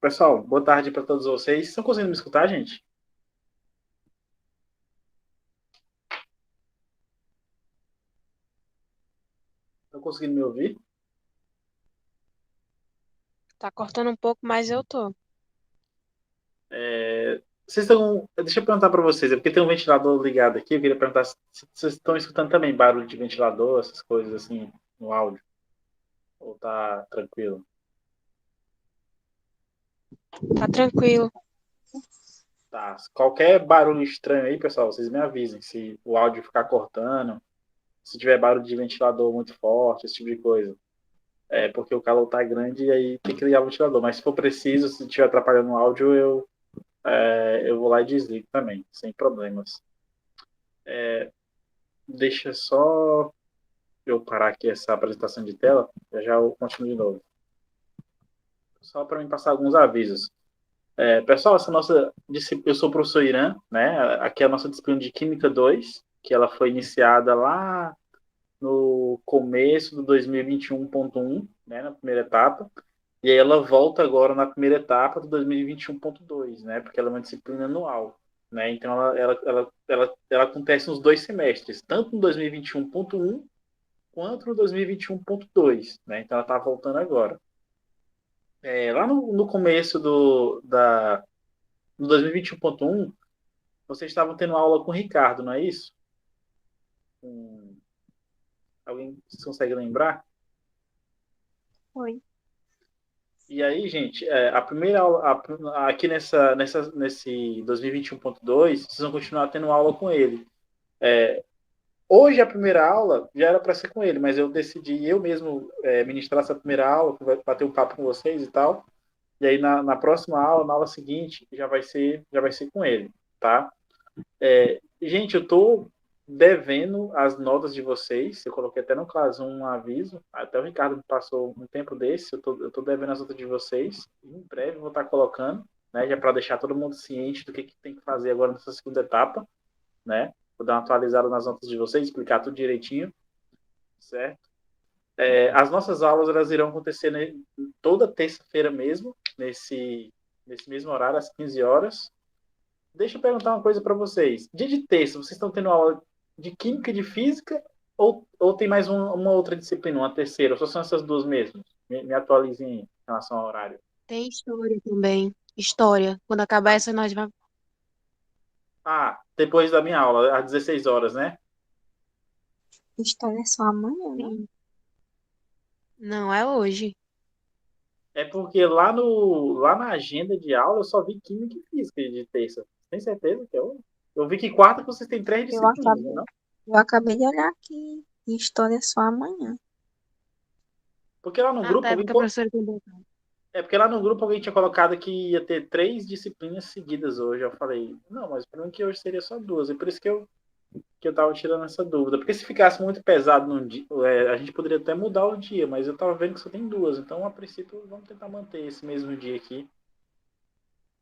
Pessoal, boa tarde para todos vocês. Estão conseguindo me escutar, gente? Estão conseguindo me ouvir? Tá cortando um pouco, mas eu tô. Vocês estão. Deixa eu perguntar para vocês, é porque tem um ventilador ligado aqui. Eu queria perguntar se vocês estão escutando também barulho de ventilador, essas coisas assim, no áudio. Ou tá tranquilo? Tá tranquilo. Tá. Qualquer barulho estranho aí, pessoal, vocês me avisem. Se o áudio ficar cortando, se tiver barulho de ventilador muito forte, esse tipo de coisa. É porque o calor tá grande e aí tem que ligar o ventilador. Mas se for preciso, se estiver atrapalhando o áudio, eu vou lá e desligo também, sem problemas. Deixa só eu parar aqui essa apresentação de tela, já eu continuo de novo. Só para me passar alguns avisos. Pessoal, essa nossa eu sou o professor Irã, né? Aqui é a nossa disciplina de Química 2, que ela foi iniciada lá no começo do 2021.1, né, na primeira etapa, e aí ela volta agora na primeira etapa do 2021.2, né? Porque ela é uma disciplina anual. Né? Então ela acontece nos dois semestres, tanto no 2021.1 quanto no 2021.2, né? Então ela está voltando agora. Lá no começo no 2021.1, vocês estavam tendo aula com o Ricardo, não é isso? Alguém consegue lembrar? Oi. E aí, gente, a primeira aula, aqui nesse 2021.2, vocês vão continuar tendo aula com ele. Hoje a primeira aula já era para ser com ele, mas eu decidi eu mesmo ministrar essa primeira aula, que vai bater um papo com vocês e tal. E aí na próxima aula, na aula seguinte, já vai ser com ele, tá? Gente, eu tô devendo as notas de vocês. Eu coloquei até no caso um aviso. Até o Ricardo me passou um tempo desse. Eu tô devendo as notas de vocês. Em breve eu vou estar colocando, né? Já para deixar todo mundo ciente do que tem que fazer agora nessa segunda etapa, né? Vou dar uma atualizada nas notas de vocês, explicar tudo direitinho, certo? As nossas aulas elas irão acontecer toda terça-feira mesmo, nesse mesmo horário, às 15 horas. Deixa eu perguntar uma coisa para vocês. Dia de terça, vocês estão tendo aula de química e de física ou tem mais uma outra disciplina, uma terceira? Ou só são essas duas mesmo? Me atualizem aí em relação ao horário. Tem história também. História. Quando acabar essa, nós vamos. Depois da minha aula, às 16 horas, né? História é só amanhã, né? Sim. Não é hoje. É porque lá na agenda de aula eu só vi química e física de terça. Tem certeza que é hoje? Eu vi que quarta vocês têm três Eu disciplinas, acabei, né? eu acabei de olhar aqui. História é só amanhã. Porque lá no Ah, grupo tá. É alguém porque a professora tem botado. porque lá no grupo alguém tinha colocado que ia ter três disciplinas seguidas hoje. Eu falei, não, mas para mim que hoje seria só duas. E por isso que eu tava tirando essa dúvida. Porque se ficasse muito pesado num dia, a gente poderia até mudar o dia, mas eu tava vendo que só tem duas. Então, a princípio, vamos tentar manter esse mesmo dia aqui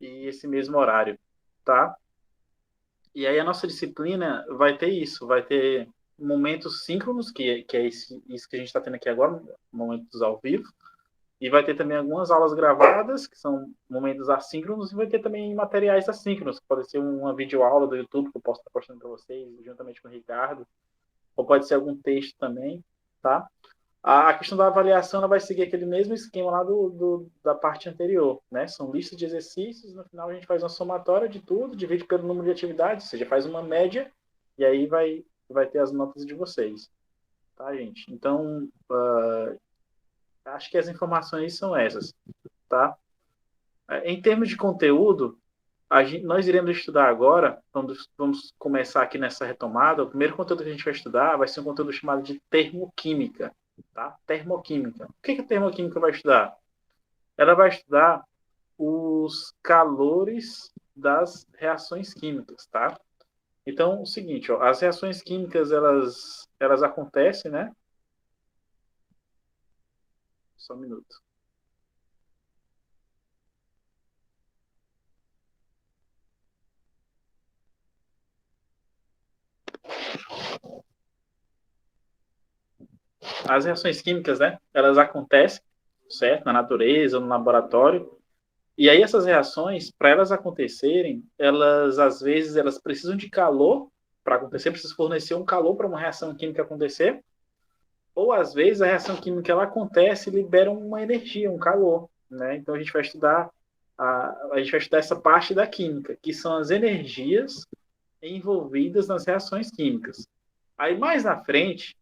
e esse mesmo horário, tá? E aí a nossa disciplina vai ter isso, vai ter momentos síncronos, que é isso que a gente está tendo aqui agora, momentos ao vivo, e vai ter também algumas aulas gravadas, que são momentos assíncronos, e vai ter também materiais assíncronos, que pode ser uma videoaula do YouTube que eu posso estar postando para vocês, juntamente com o Ricardo, ou pode ser algum texto também, tá? A questão da avaliação ela vai seguir aquele mesmo esquema lá da parte anterior, né? São listas de exercícios, no final a gente faz uma somatória de tudo, divide pelo número de atividades, ou seja, faz uma média, e aí vai ter as notas de vocês, tá, gente? Então, acho que as informações são essas, tá? Em termos de conteúdo, nós iremos estudar agora, vamos começar aqui nessa retomada. O primeiro conteúdo que a gente vai estudar vai ser um conteúdo chamado de termoquímica. Tá? Termoquímica. O que a termoquímica vai estudar? Ela vai estudar os calores das reações químicas. Tá? Então, é o seguinte, ó, as reações químicas elas acontecem, né? Só um minuto. As reações químicas, né? Elas acontecem, certo? Na natureza, no laboratório. E aí essas reações, para elas acontecerem, elas às vezes elas precisam de calor para acontecer, precisa fornecer um calor para uma reação química acontecer, ou às vezes a reação química ela acontece e libera uma energia, um calor, né? Então a gente vai estudar a gente vai estudar essa parte da química, que são as energias envolvidas nas reações químicas. Aí mais na frente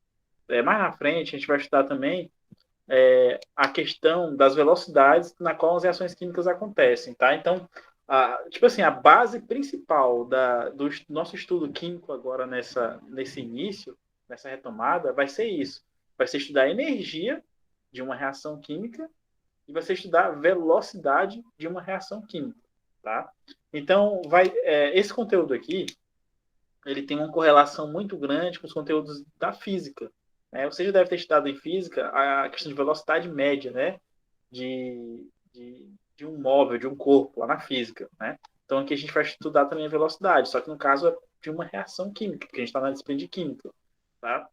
a gente vai estudar também a questão das velocidades na qual as reações químicas acontecem, tá? Então, tipo assim, a base principal do nosso estudo químico agora nesse início, nessa retomada, vai ser isso. Vai ser estudar a energia de uma reação química e vai ser estudar a velocidade de uma reação química, tá? Então, esse conteúdo aqui, ele tem uma correlação muito grande com os conteúdos da física. Né? Você já deve ter estudado em física a questão de velocidade média, né? De um móvel, de um corpo, lá na física. Né? Então aqui a gente vai estudar também a velocidade, só que no caso é de uma reação química, porque a gente está na disciplina de química. Tá?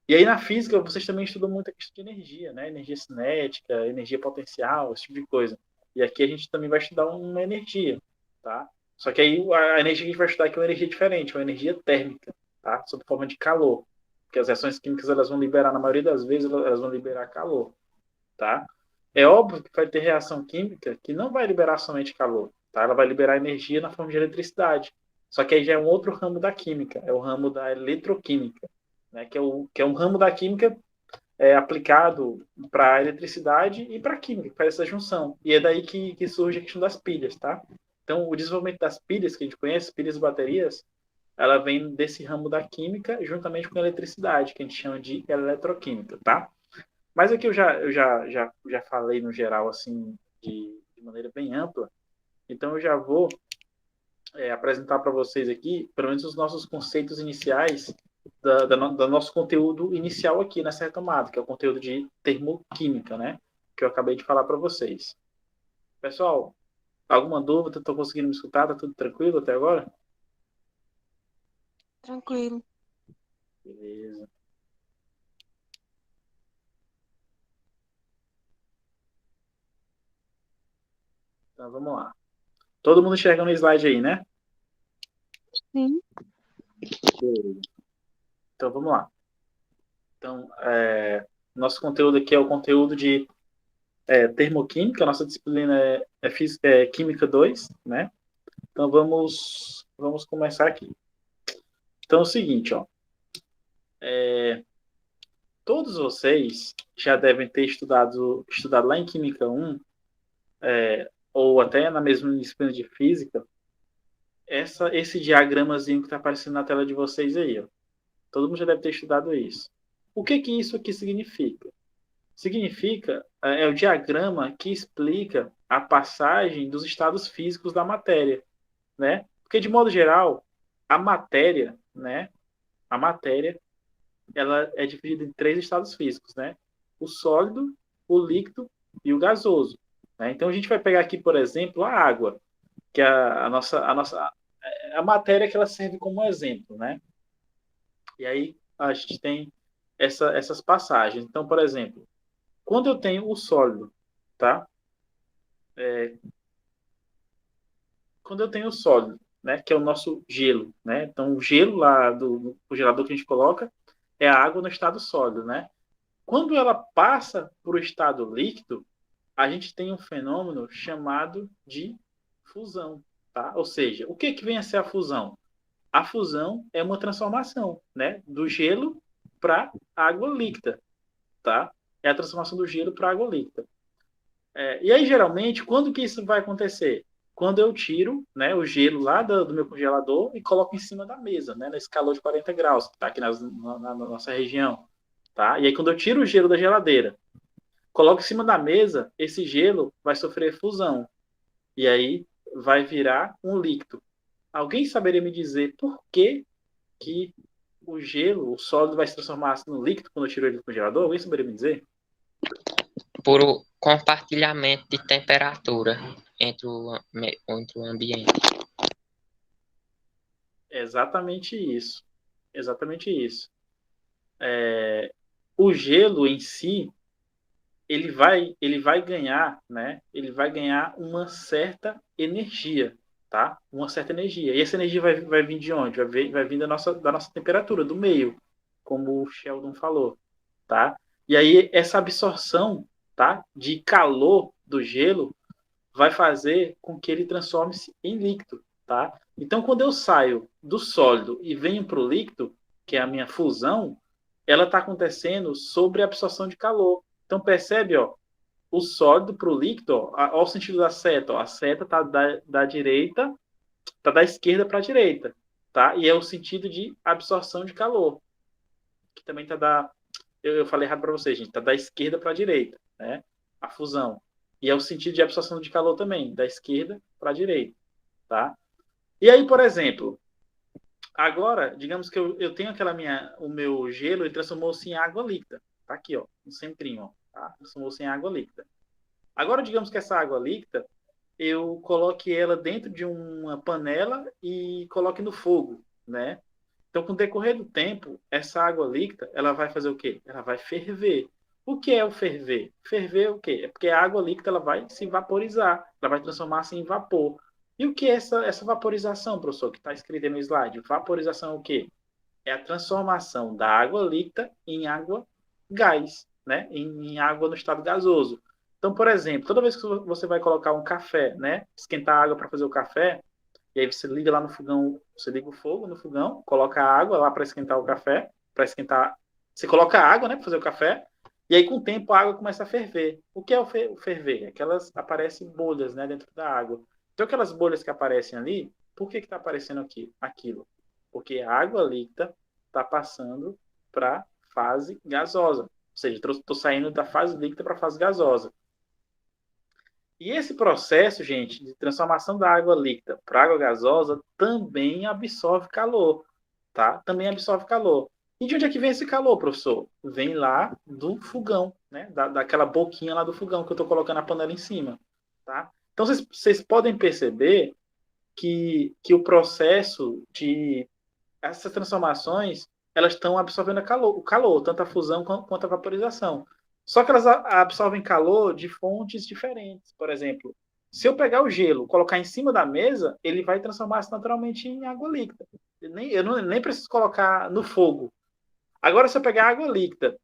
E aí na física vocês também estudam muito a questão de energia, né? Energia cinética, energia potencial, esse tipo de coisa. E aqui a gente também vai estudar uma energia, tá? Só que aí a energia que a gente vai estudar aqui é uma energia diferente, uma energia térmica, tá? Sob forma de calor. Porque as reações químicas elas vão liberar, na maioria das vezes, elas vão liberar calor, tá? É óbvio que vai ter reação química que não vai liberar somente calor, tá? Ela vai liberar energia na forma de eletricidade. Só que aí já é um outro ramo da química, é o ramo da eletroquímica, né? Que é um ramo da química aplicado para a eletricidade e para a química, para essa junção. E é daí que surge a questão das pilhas, tá? Então, o desenvolvimento das pilhas, que a gente conhece, pilhas e baterias, ela vem desse ramo da química juntamente com a eletricidade, que a gente chama de eletroquímica, tá? Mas aqui eu já falei no geral, assim, de maneira bem ampla, então eu já vou apresentar para vocês aqui, pelo menos os nossos conceitos iniciais do nosso conteúdo inicial aqui nessa retomada, que é o conteúdo de termoquímica, né? Que eu acabei de falar para vocês. Pessoal, alguma dúvida? Estou conseguindo me escutar? Tá tudo tranquilo até agora? Tranquilo. Beleza. Então vamos lá. Todo mundo enxergando o slide aí, né? Sim. Beleza. Então vamos lá. Então, nosso conteúdo aqui é o conteúdo de termoquímica, a nossa disciplina é Química 2, né? Então vamos começar aqui. Então é o seguinte, ó. Todos vocês já devem ter estudado lá em Química 1, ou até na mesma disciplina de Física, esse diagramazinho que está aparecendo na tela de vocês aí, ó. Todo mundo já deve ter estudado isso. O que que isso aqui significa? Significa, é o diagrama que explica a passagem dos estados físicos da matéria, né? Porque, de modo geral, a matéria, né? A matéria, ela é dividida em três estados físicos, né? O sólido, o líquido e o gasoso. Né? Então, a gente vai pegar aqui, por exemplo, a água, que é a matéria que ela serve como exemplo, né? E aí, a gente tem essas passagens. Então, por exemplo, quando eu tenho o sólido, tá? Quando eu tenho o sólido, né, que é o nosso gelo, né? Então, o gelo lá do congelador que a gente coloca é a água no estado sólido, né? Quando ela passa para o estado líquido, a gente tem um fenômeno chamado de fusão, tá? Ou seja, o que vem a ser a fusão? A fusão é uma transformação, né, do gelo para água líquida, tá? É a transformação do gelo para água líquida. E aí, geralmente, quando que isso vai acontecer? Quando eu tiro, né, o gelo lá do meu congelador e coloco em cima da mesa, né, nesse calor de 40 graus, que está aqui na nossa região. Tá? E aí, quando eu tiro o gelo da geladeira, coloco em cima da mesa, esse gelo vai sofrer fusão. E aí vai virar um líquido. Alguém saberia me dizer por que o gelo, o sólido, vai se transformar no líquido quando eu tiro ele do congelador? Alguém saberia me dizer? Por o compartilhamento de temperatura entre o ambiente. Exatamente isso. Exatamente isso. O gelo em si, ele vai ganhar, né? Ele vai ganhar uma certa energia, tá? Uma certa energia. E essa energia vai vir de onde? Vai vir da nossa temperatura, do meio, como o Sheldon falou, tá? E aí essa absorção, tá? De calor do gelo vai fazer com que ele transforme-se em líquido, tá? Então, quando eu saio do sólido e venho para o líquido, que é a minha fusão, ela está acontecendo sobre a absorção de calor. Então, percebe, ó, o sólido para o líquido, ó o sentido da seta, ó, a seta está da direita, está da esquerda para a direita, tá? E é o sentido de absorção de calor, que também está da... Eu falei errado para vocês, gente, está da esquerda para a direita, né? A fusão. E é o sentido de absorção de calor também, da esquerda para a direita, tá? E aí, por exemplo, agora, digamos que eu tenho o meu gelo, ele transformou-se em água líquida. Tá aqui, ó, no centrinho, ó, tá? Transformou-se em água líquida. Agora, digamos que essa água líquida, eu coloque ela dentro de uma panela e coloque no fogo, né? Então, com o decorrer do tempo, essa água líquida, ela vai fazer o quê? Ela vai ferver. O que é o ferver? Ferver é o quê? É porque a água líquida ela vai se vaporizar, ela vai transformar-se em vapor. E o que é essa vaporização, professor, que está escrito aí no slide? Vaporização é o quê? É a transformação da água líquida em água gás, né? Em água no estado gasoso. Então, por exemplo, toda vez que você vai colocar um café, né? Esquentar a água para fazer o café, e aí você liga lá no fogão, você liga o fogo no fogão, coloca a água lá para esquentar o café, para esquentar. Você coloca a água, né, para fazer o café, e aí com o tempo a água começa a ferver. O que é o ferver? Aquelas aparecem bolhas, né, dentro da água. Então aquelas bolhas que aparecem ali, por que está aparecendo aqui, aquilo? Porque a água líquida está passando para fase gasosa. Ou seja, estou saindo da fase líquida para a fase gasosa. E esse processo, gente, de transformação da água líquida para água gasosa também absorve calor, tá? Também absorve calor. E de onde é que vem esse calor, professor? Vem lá do fogão, né? Daquela boquinha lá do fogão que eu estou colocando a panela em cima, tá? Então, vocês podem perceber que o processo de... Essas transformações, elas estão absorvendo o calor, tanto a fusão quanto a vaporização. Só que elas absorvem calor de fontes diferentes. Por exemplo, se eu pegar o gelo, colocar em cima da mesa, ele vai transformar-se naturalmente em água líquida. Eu nem preciso colocar no fogo. Agora, se eu pegar água líquida,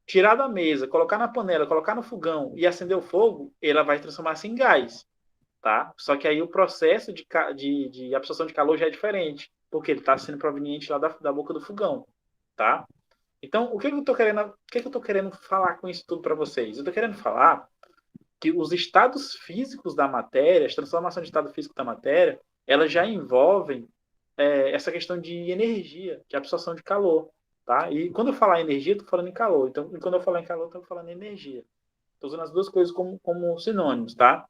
tirar da mesa, colocar na panela, colocar no fogão e acender o fogo, ela vai transformar-se em gás. Tá? Só que aí o processo de absorção de calor já é diferente, porque ele está sendo proveniente lá da boca do fogão. Tá? Então, o que eu estou querendo falar com isso tudo para vocês? Eu estou querendo falar que os estados físicos da matéria, as transformações de estado físico da matéria, elas já envolvem essa questão de energia, de absorção de calor. Tá? E quando eu falar energia, estou falando em calor. Então, quando eu falar em calor, estou falando em energia. Estou usando as duas coisas como sinônimos. Tá?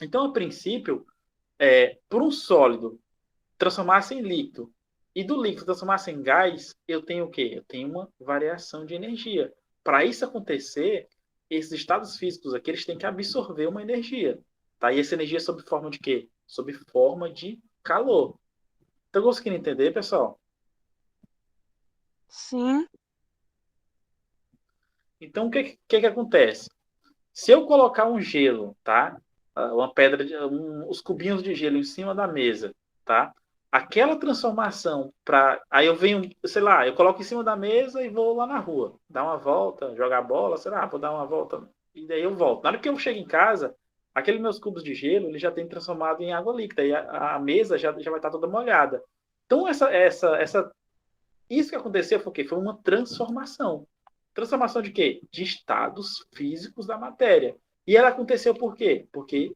Então, a princípio, por um sólido transformar-se em líquido e do líquido transformar-se em gás, eu tenho o quê? Eu tenho uma variação de energia. Para isso acontecer, esses estados físicos aqui, eles têm que absorver uma energia. Tá? E essa energia é sob forma de quê? Sob forma de calor. Estão conseguindo entender, pessoal? Sim. Então, o que acontece? Se eu colocar um gelo, tá? Uma pedra, os cubinhos de gelo em cima da mesa, tá? Aquela transformação para, aí eu venho, sei lá, eu coloco em cima da mesa e vou lá na rua, dar uma volta, jogar bola, sei lá, vou dar uma volta e daí eu volto. Na hora que eu chego em casa, aqueles meus cubos de gelo, ele já tem transformado em água líquida e a mesa já vai estar toda molhada. Então isso que aconteceu foi o quê? Foi uma transformação. Transformação de quê? De estados físicos da matéria. E ela aconteceu por quê? Porque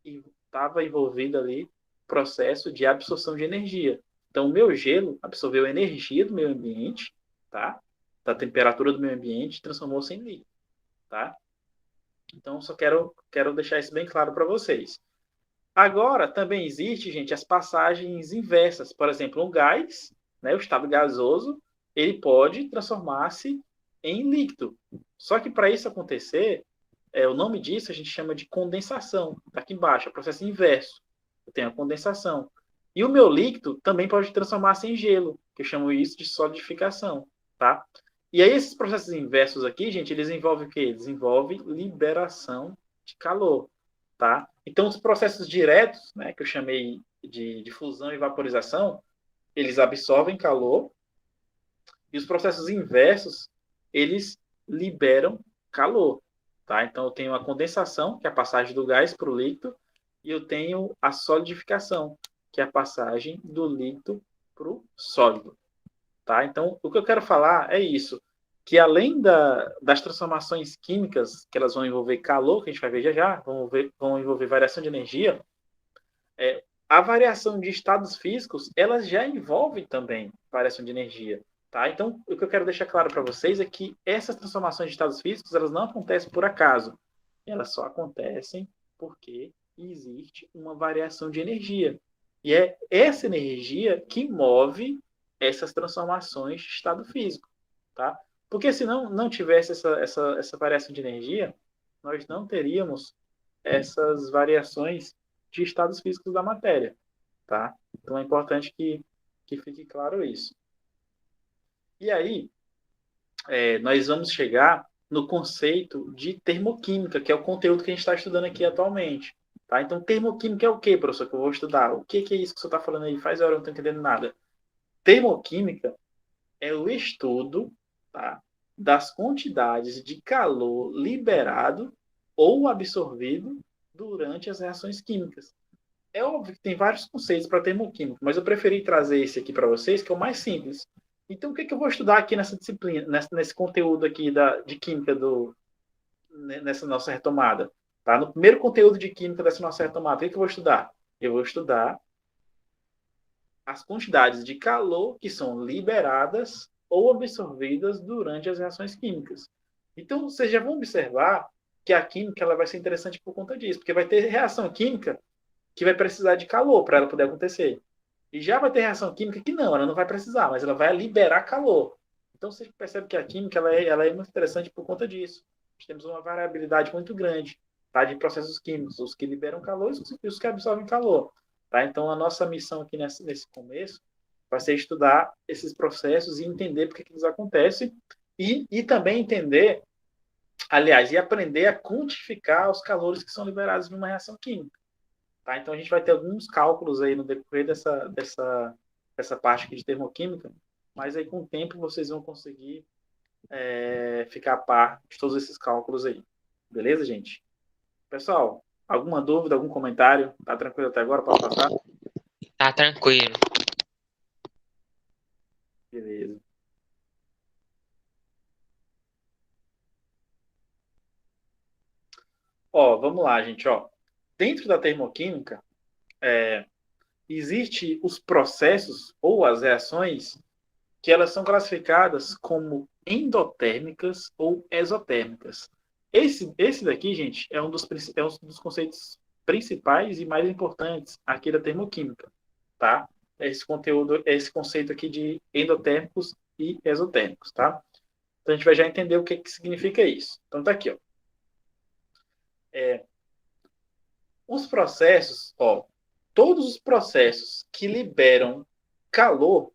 estava envolvido ali processo de absorção de energia. Então, o meu gelo absorveu a energia do meio ambiente, tá? Da temperatura do meio ambiente, transformou-se em líquido, tá? Então, só quero deixar isso bem claro para vocês. Agora, também existe, gente, as passagens inversas. Por exemplo, um gás, né, o estado gasoso, ele pode transformar-se em líquido. Só que para isso acontecer, o nome disso a gente chama de condensação. Está aqui embaixo, é o processo inverso. Eu tenho a condensação. E o meu líquido também pode transformar-se em gelo, que eu chamo isso de solidificação. Tá? E aí esses processos inversos aqui, gente, eles envolvem o quê? Eles envolvem liberação de calor, tá? Então, os processos diretos, né, que eu chamei de fusão e vaporização, eles absorvem calor, e os processos inversos, eles liberam calor, tá? Então, eu tenho a condensação, que é a passagem do gás para o líquido, e eu tenho a solidificação, que é a passagem do líquido para o sólido, tá? Então, o que eu quero falar é isso, que além das transformações químicas, que elas vão envolver calor, que a gente vai ver já, vão envolver variação de energia, a variação de estados físicos, elas já envolve também variação de energia, tá? Então, o que eu quero deixar claro para vocês é que essas transformações de estados físicos, elas não acontecem por acaso. Elas só acontecem porque existe uma variação de energia. E é essa energia que move essas transformações de estado físico, tá? Porque se não tivesse essa variação de energia, nós não teríamos essas variações de estados físicos da matéria, tá? Então é importante que fique claro isso. E aí, nós vamos chegar no conceito de termoquímica, que é o conteúdo que a gente está estudando aqui atualmente. Tá? Então, termoquímica é o que, professor, que eu vou estudar? O que é isso que você está falando aí? Faz hora, eu não estou entendendo nada. Termoquímica é o estudo, tá, das quantidades de calor liberado ou absorvido durante as reações químicas. É óbvio que tem vários conceitos para termoquímica, mas eu preferi trazer esse aqui para vocês, que é o mais simples. Então, o que eu vou estudar aqui nessa disciplina, nesse conteúdo aqui de química nessa nossa retomada? Tá? No primeiro conteúdo de química dessa nossa retomada, o que eu vou estudar? Eu vou estudar as quantidades de calor que são liberadas ou absorvidas durante as reações químicas. Então, vocês já vão observar que a química ela vai ser interessante por conta disso, porque vai ter reação química que vai precisar de calor para ela poder acontecer. E já vai ter reação química que não, ela não vai precisar, mas ela vai liberar calor. Então, você percebe que a química ela é muito interessante por conta disso. Nós temos uma variabilidade muito grande, tá, de processos químicos, os que liberam calor e os que absorvem calor. Tá? Então, a nossa missão aqui nesse começo vai ser estudar esses processos e entender por que eles acontecem e também entender, aliás, e aprender a quantificar os calores que são liberados numa reação química. Tá? Então, a gente vai ter alguns cálculos aí no decorrer dessa parte aqui de termoquímica, mas aí com o tempo vocês vão conseguir ficar a par de todos esses cálculos aí. Beleza, gente? Pessoal, alguma dúvida, algum comentário? Tá tranquilo até agora? Pode passar? Tá tranquilo. Beleza. Ó, vamos lá, gente. Ó. Dentro da termoquímica, existe os processos ou as reações que elas são classificadas como endotérmicas ou exotérmicas. Esse daqui, gente, é um dos conceitos principais e mais importantes aqui da termoquímica, tá? Esse conceito aqui de endotérmicos e exotérmicos, tá? Então a gente vai já entender o que significa isso. Então tá aqui, ó. Os processos, ó, todos os processos que liberam calor,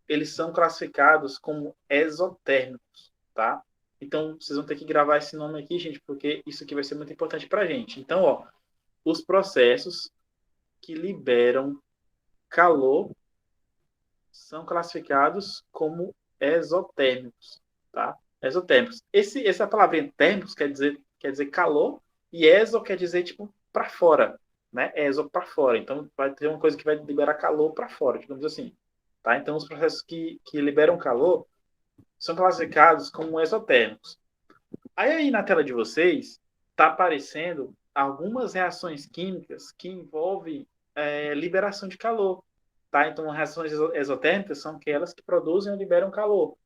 eles são classificados como exotérmicos, tá? Então, vocês vão ter que gravar esse nome aqui, gente, porque isso aqui vai ser muito importante para a gente. Então, ó, os processos que liberam calor são classificados como exotérmicos, tá? Exotérmicos. Essa palavrinha térmicos quer dizer calor e exo quer dizer, tipo, para fora, né? Exo para fora. Então, vai ter uma coisa que vai liberar calor para fora, digamos assim. Tá? Então, os processos que liberam calor são classificados como exotérmicos. Aí na tela de vocês está aparecendo algumas reações químicas que envolvem liberação de calor. Tá? Então, reações exotérmicas são aquelas que produzem ou liberam calor.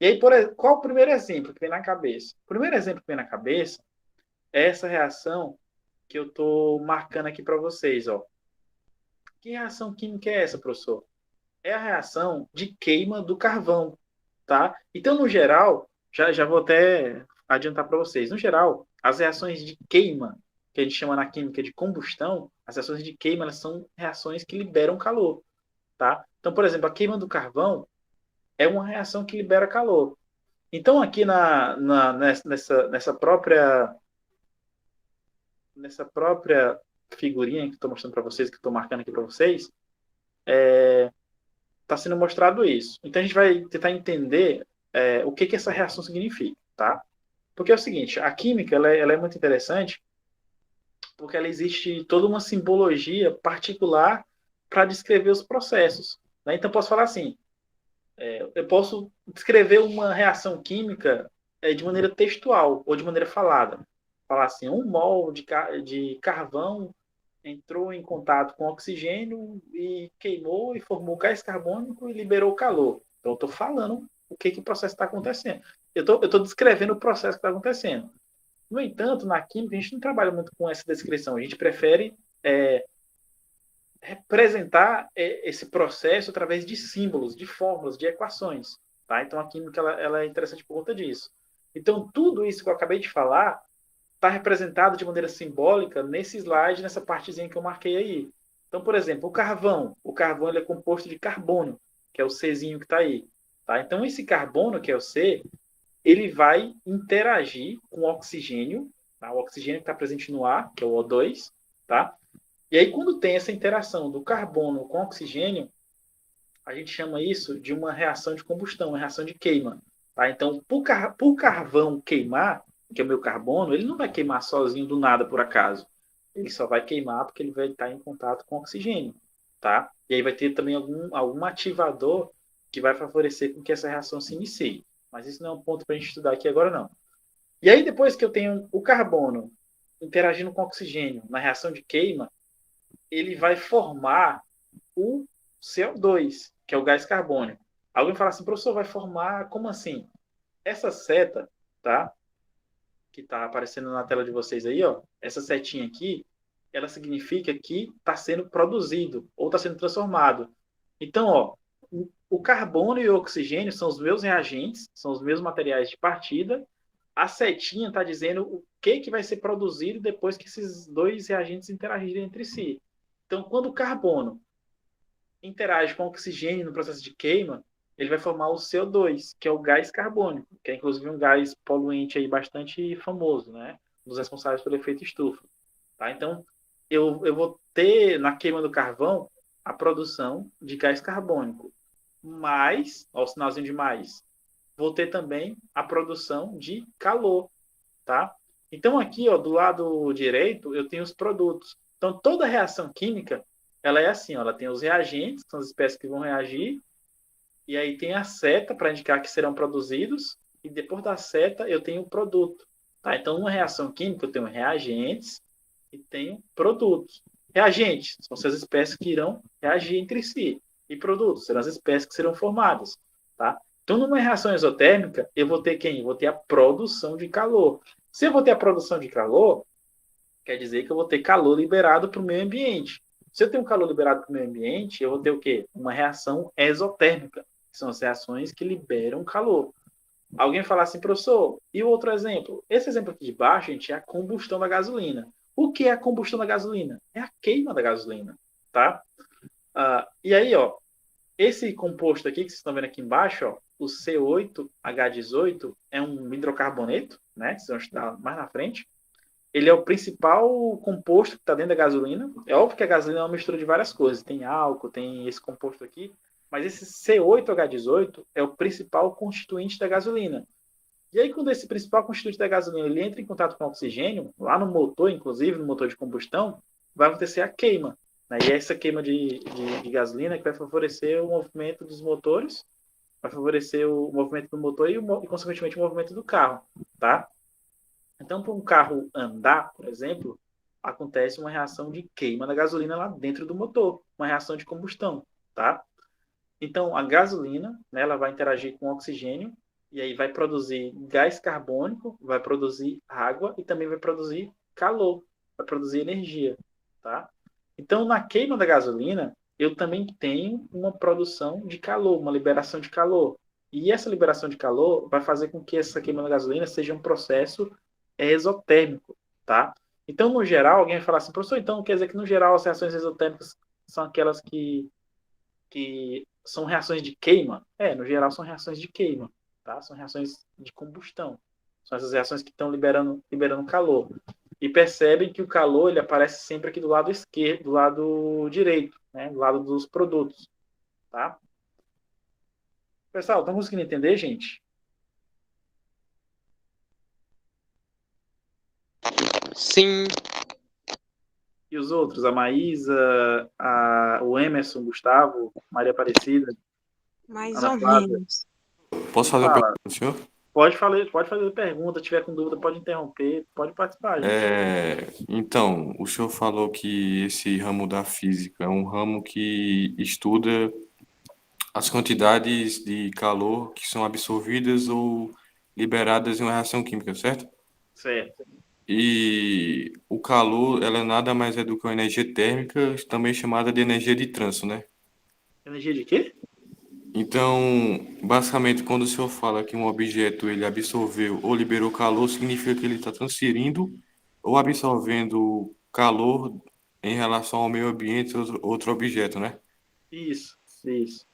E aí, qual o primeiro exemplo que vem na cabeça? O primeiro exemplo que vem na cabeça é essa reação que eu estou marcando aqui para vocês. Ó. Que reação química é essa, professor? É a reação de queima do carvão, tá? Então, no geral, já vou até adiantar para vocês, no geral, as reações de queima, que a gente chama na química de combustão, as reações de queima, elas são reações que liberam calor, tá? Então, por exemplo, a queima do carvão é uma reação que libera calor. Então, aqui nessa própria figurinha que estou mostrando para vocês, que estou marcando aqui para vocês, está sendo mostrado isso. Então, a gente vai tentar entender o que essa reação significa, tá? Porque é o seguinte, a química ela é muito interessante porque ela existe toda uma simbologia particular para descrever os processos. Né? Então, posso falar assim, eu posso descrever uma reação química de maneira textual ou de maneira falada. Falar assim, um mol de carvão entrou em contato com oxigênio e queimou e formou gás carbônico e liberou calor. Então, eu estou falando o que o processo está acontecendo. Eu estou descrevendo o processo que está acontecendo. No entanto, na química, a gente não trabalha muito com essa descrição. A gente prefere representar esse processo através de símbolos, de fórmulas, de equações. Tá? Então, a química ela é interessante por conta disso. Então, tudo isso que eu acabei de falar está representado de maneira simbólica nesse slide, nessa partezinha que eu marquei aí. Então, por exemplo, o carvão. O carvão ele é composto de carbono, que é o Czinho que está aí. Tá? Então, esse carbono, que é o C, ele vai interagir com o oxigênio, tá? O oxigênio que está presente no ar, que é o O2, tá? E aí, quando tem essa interação do carbono com o oxigênio, a gente chama isso de uma reação de combustão, uma reação de queima. Tá? Então, por carvão queimar, que é o meu carbono, ele não vai queimar sozinho do nada, por acaso. Ele só vai queimar porque ele vai estar em contato com o oxigênio. Tá? E aí vai ter também algum ativador que vai favorecer com que essa reação se inicie. Mas isso não é um ponto para a gente estudar aqui agora, não. E aí, depois que eu tenho o carbono interagindo com o oxigênio na reação de queima, ele vai formar o CO2, que é o gás carbônico. Alguém fala assim, professor, vai formar, como assim? Essa seta, tá? Que está aparecendo na tela de vocês aí, ó, essa setinha aqui, ela significa que está sendo produzido ou está sendo transformado. Então, ó, o carbono e o oxigênio são os meus reagentes, são os meus materiais de partida. A setinha está dizendo o que vai ser produzido depois que esses dois reagentes interagirem entre si. Então, quando o carbono interage com o oxigênio no processo de queima, ele vai formar o CO2, que é o gás carbônico, que é inclusive um gás poluente aí bastante famoso, né? Um dos responsáveis pelo efeito estufa. Tá? Então, eu vou ter na queima do carvão a produção de gás carbônico. Mais, ó, o sinalzinho de mais, vou ter também a produção de calor. Tá? Então, aqui, ó, do lado direito, eu tenho os produtos. Então, toda reação química, ela é assim, ó, ela tem os reagentes, que são as espécies que vão reagir, e aí tem a seta para indicar que serão produzidos, e depois da seta eu tenho o produto. Tá? Então, numa reação química, eu tenho reagentes e tenho produtos. Reagentes são essas espécies que irão reagir entre si, e produtos serão as espécies que serão formadas. Tá? Então, numa reação exotérmica, eu vou ter quem? Eu vou ter a produção de calor. Se eu vou ter a produção de calor, quer dizer que eu vou ter calor liberado para o meio ambiente. Se eu tenho calor liberado para o meio ambiente, eu vou ter o quê? Uma reação exotérmica, que são as reações que liberam calor. Alguém fala assim, professor, e o outro exemplo? Esse exemplo aqui de baixo, gente, é a combustão da gasolina. O que é a combustão da gasolina? É a queima da gasolina, tá? E aí, ó, esse composto aqui que vocês estão vendo aqui embaixo, ó, o C8H18 é um hidrocarboneto, né? Vocês vão estudar mais na frente. Ele é o principal composto que está dentro da gasolina. É óbvio que a gasolina é uma mistura de várias coisas. Tem álcool, tem esse composto aqui. Mas esse C8H18 é o principal constituinte da gasolina. E aí, quando esse principal constituinte da gasolina ele entra em contato com o oxigênio, lá no motor, inclusive, no motor de combustão, vai acontecer a queima. Né? E é essa queima de gasolina que vai favorecer o movimento dos motores, vai favorecer o movimento do motor e consequentemente, o movimento do carro. Tá? Então, para um carro andar, por exemplo, acontece uma reação de queima da gasolina lá dentro do motor, uma reação de combustão. Tá? Então, a gasolina, né, ela vai interagir com o oxigênio e aí vai produzir gás carbônico, vai produzir água e também vai produzir calor, vai produzir energia, tá? Então, na queima da gasolina, eu também tenho uma produção de calor, uma liberação de calor. E essa liberação de calor vai fazer com que essa queima da gasolina seja um processo exotérmico, tá? Então, no geral, alguém vai falar assim, professor, então quer dizer que, no geral, as reações exotérmicas são aquelas que são reações de queima? No geral, são reações de queima, tá? São reações de combustão. São essas reações que estão liberando calor. E percebem que o calor ele aparece sempre aqui do lado esquerdo, do lado direito, né? Do lado dos produtos, tá? Pessoal, estão conseguindo entender, gente? Sim, E os outros? A Maísa, o Emerson, o Gustavo, Maria Aparecida, Mais Ana ou Flávia. menos. Posso fazer uma pergunta Fala. para o senhor? Pode fazer pergunta, tiver com dúvida, pode interromper, pode participar, gente. Então, o senhor falou que esse ramo da física é um ramo que estuda as quantidades de calor que são absorvidas ou liberadas em uma reação química, certo? Certo. E o calor, ela nada mais é do que uma energia térmica, também chamada de energia de trânsito, né? Energia de quê? Então, basicamente, quando o senhor fala que um objeto ele absorveu ou liberou calor, significa que ele está transferindo ou absorvendo calor em relação ao meio ambiente ou outro objeto, né? Isso, isso.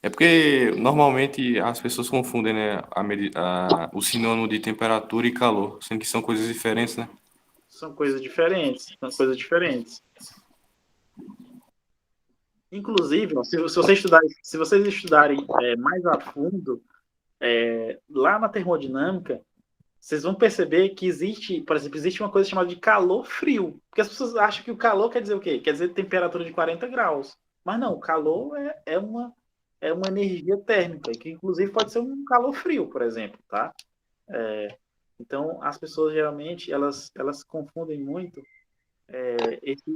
É porque normalmente as pessoas confundem, né, o sinônimo de temperatura e calor, sendo que são coisas diferentes, né? São coisas diferentes. São coisas diferentes. Inclusive, ó, se vocês estudarem mais a fundo, lá na termodinâmica, vocês vão perceber que existe, por exemplo, existe uma coisa chamada de calor-frio. Porque as pessoas acham que o calor quer dizer o quê? Quer dizer temperatura de 40 graus. Mas não, o calor é uma energia térmica, que inclusive pode ser um calor frio, por exemplo, tá? Então, as pessoas geralmente, elas confundem muito